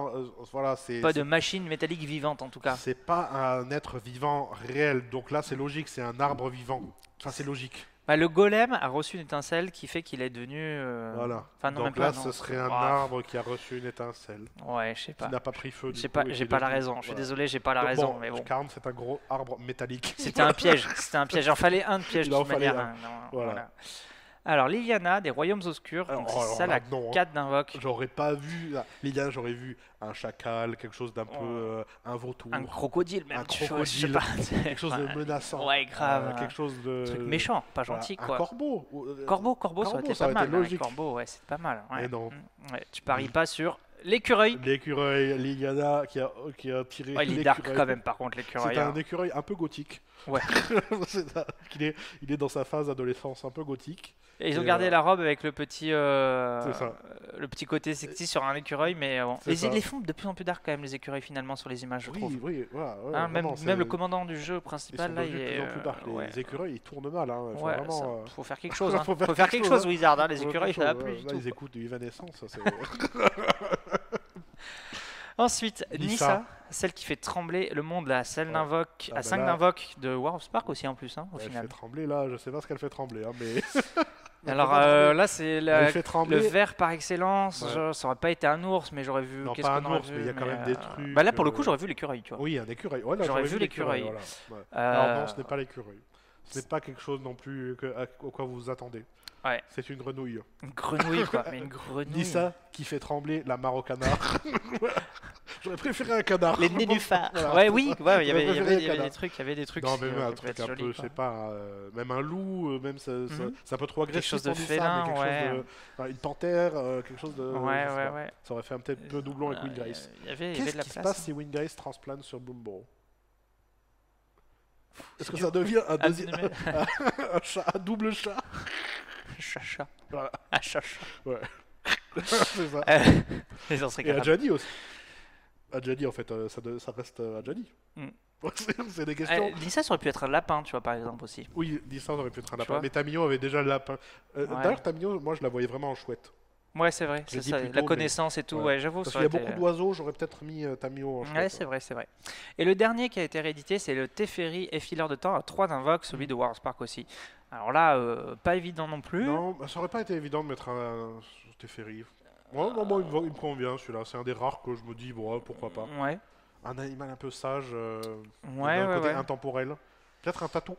voilà, c'est. Pas de machine métallique vivante en tout cas. C'est pas un être vivant réel. Donc là, c'est logique, c'est un arbre vivant. Enfin, c'est logique. Bah, le golem a reçu une étincelle qui fait qu'il est devenu. Voilà. Enfin, non, Donc même là, pas, non. ce serait un Ah, arbre qui a reçu une étincelle, Ouais, je sais qui pas. n'a pas pris feu. J'ai pas, j'ai pas la raison. Je suis désolé, j'ai pas la raison. Mais bon. Karn, c'est un gros arbre métallique. C'était un piège. C'était un piège. Il en fallait un de piège de Il en toute fallait manière. un. hein. Non, Voilà. voilà. Alors, Liliana des Royaumes Obscurs. Alors, Donc, c'est alors ça là, la non, hein. 4 d'invoque. J'aurais pas vu. Liliane, j'aurais vu un chacal, quelque chose d'un peu. Ouais. Un vautour. Un crocodile même. Un tu vois, je sais crocodile. pas. Quelque chose de menaçant. Ouais, grave. Quelque chose de. Truc méchant, pas Voilà, gentil un quoi. corbeau. Corbeau, ça aurait été ça pas aurait été mal. logique. Corbeau, ouais, c'est pas mal. Ouais. Mais non. Ouais, tu paries pas sur l'écureuil. L'écureuil, Liliana qui a tiré. Ouais, il est dark l'écureuil. quand même par contre l'écureuil. C'est un hein. écureuil un peu gothique. Ouais. Il est dans sa phase d'adolescence un peu gothique. Et ils ont Et gardé voilà. la robe avec le petit, C'est ça. le petit côté sexy sur un écureuil, mais bon. C'est ça. Ils les font de plus en plus dark quand même les écureuils finalement sur les images, je trouve. Oui, voilà. Ouais, Hein, vraiment, même le c'est- commandant du jeu Ils sont principal là, il devenus de est. plus en plus dark. Les ouais. écureuils, ils tournent mal. Hein. Faut Ouais, vraiment, ça, faut faire quelque chose. Hein. faut Faut faire quelque chose, Wizard. Hein. Les faut faire écureuils, quelque ça va chose, plus ouais. du Là, tout. ils écoutent du Evanescence. Ça, c'est- Ensuite, Nissa. Nissa, celle qui fait trembler le monde, la celle Ouais. d'invoque, Ah à bah 5 là- d'invoque de War of Spark aussi en plus, hein, au Elle final. fait trembler là. Je sais pas ce qu'elle fait trembler. Hein, mais... Alors là, c'est Elle fait le trembler. vert par excellence. Ouais. Ça aurait pas été un ours, mais j'aurais vu. Non, Qu'est-ce pas qu'on un aurait ours, vu, mais il y a quand même des trucs, Bah là, pour le coup, j'aurais vu l'écureuil, tu vois. Oui, un écureuil. Ouais, là, J'aurais vu l'écureuil. Voilà. Ouais. Euh, Alors non, ce n'est pas l'écureuil. Ce n'est pas quelque chose non plus au quoi vous vous attendez. Ouais. C'est une grenouille. Une grenouille, quoi. Mais une grenouille. Nissa qui fait trembler la mare au canard. J'aurais préféré un canard. Les nénuphars. Voilà. Ouais, oui, ouais, il y J'aurais avait préféré des le canard. trucs, il y avait des trucs. Non, qui, même un qui truc pouvaient être un jolis, peu, je quoi. sais pas, même un loup, même ça c'est un peu trop agressif. chose de pour Nissa, félin, mais quelque ouais. chose de, enfin, une panthère, quelque chose de. Ouais, je sais ouais, pas. ouais. Ça aurait fait un petit peu doublon avec Windgrace. Il y avait de Qu'est-ce la qui se place. passe si Windgrace transplane sur Boomborough? Est-ce c'est que dur. ça devient un, Ah, deuxième, un chat, un double chat? Chacha. Voilà. Ah, chacha. C'est ça. Les autres Et capables. Adjani aussi. Adjani, en fait, ça reste Adjani. Mm. C'est des questions. Lisa, ça aurait pu être un lapin, tu vois, par exemple, aussi. Oui, dit ça, ça aurait pu être un Tu lapin. vois. Mais Tamio avait déjà le lapin. Ouais. D'ailleurs, Tamio, moi, je la voyais vraiment en chouette. Ouais, c'est vrai, J'ai c'est dit ça. plus La tôt, connaissance et tout, ouais. ouais, j'avoue. Parce ça qu'il y a aurait beaucoup été- d'oiseaux, j'aurais peut-être mis Tamio en Ouais, chouette. c'est vrai, c'est vrai. Et le dernier qui a été réédité, c'est le Teferi Effileur de temps à 3 d'invoque, celui de Warspark aussi. Alors là, pas évident non plus. Non, bah, ça aurait pas été évident de mettre un Teferi. Ouais, non, moi, il me convient celui-là. C'est un des rares que je me dis, bon, ouais, pourquoi pas. Ouais, Un animal un peu sage, ouais, d'un ouais, côté ouais. intemporel. Peut-être un tatou.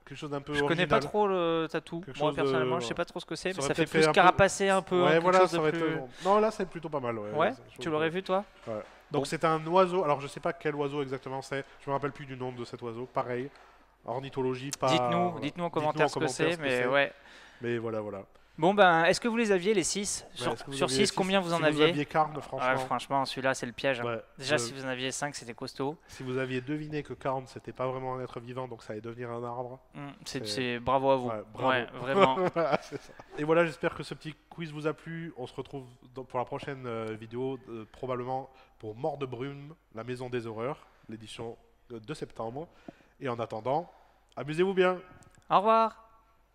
Quelque chose d'un peu Je connais original. pas trop le tatou. Quelque Moi, chose personnellement, de- je sais pas trop ce que c'est, Ça mais aurait ça fait peut-être fait plus un peu- carapacé un peu. Ouais, quelque voilà, chose ça de aurait plus- été. Non, là, c'est plutôt pas mal. Ouais, Ouais, Je tu trouve l'aurais que- vu, toi? Ouais. Bon. Donc, c'est un oiseau. Alors, je sais pas quel oiseau exactement c'est. Je me rappelle plus du nom de cet oiseau. Pareil. Ornithologie, pas. Dites-nous, Voilà. dites-nous en commentaire ce que c'est, mais ouais. Mais voilà. Bon, ben, est-ce que vous les aviez, les 6? Ouais, est-ce que vous Sur aviez 6, six- combien vous en si aviez? Vous aviez Karn, franchement. Ouais, franchement, celui-là, c'est le piège, hein. Ouais, Déjà, je- si vous en aviez 5, c'était costaud. Si vous aviez deviné que Karn, c'était pas vraiment un être vivant, donc ça allait devenir un arbre. C'est bravo à vous. Ouais, bravo. Ouais, vraiment. Voilà, c'est ça. Et voilà, j'espère que ce petit quiz vous a plu. On se retrouve pour la prochaine vidéo, probablement pour Mort de Brume, la maison des horreurs, l'édition de septembre. Et en attendant, amusez-vous bien. Au revoir.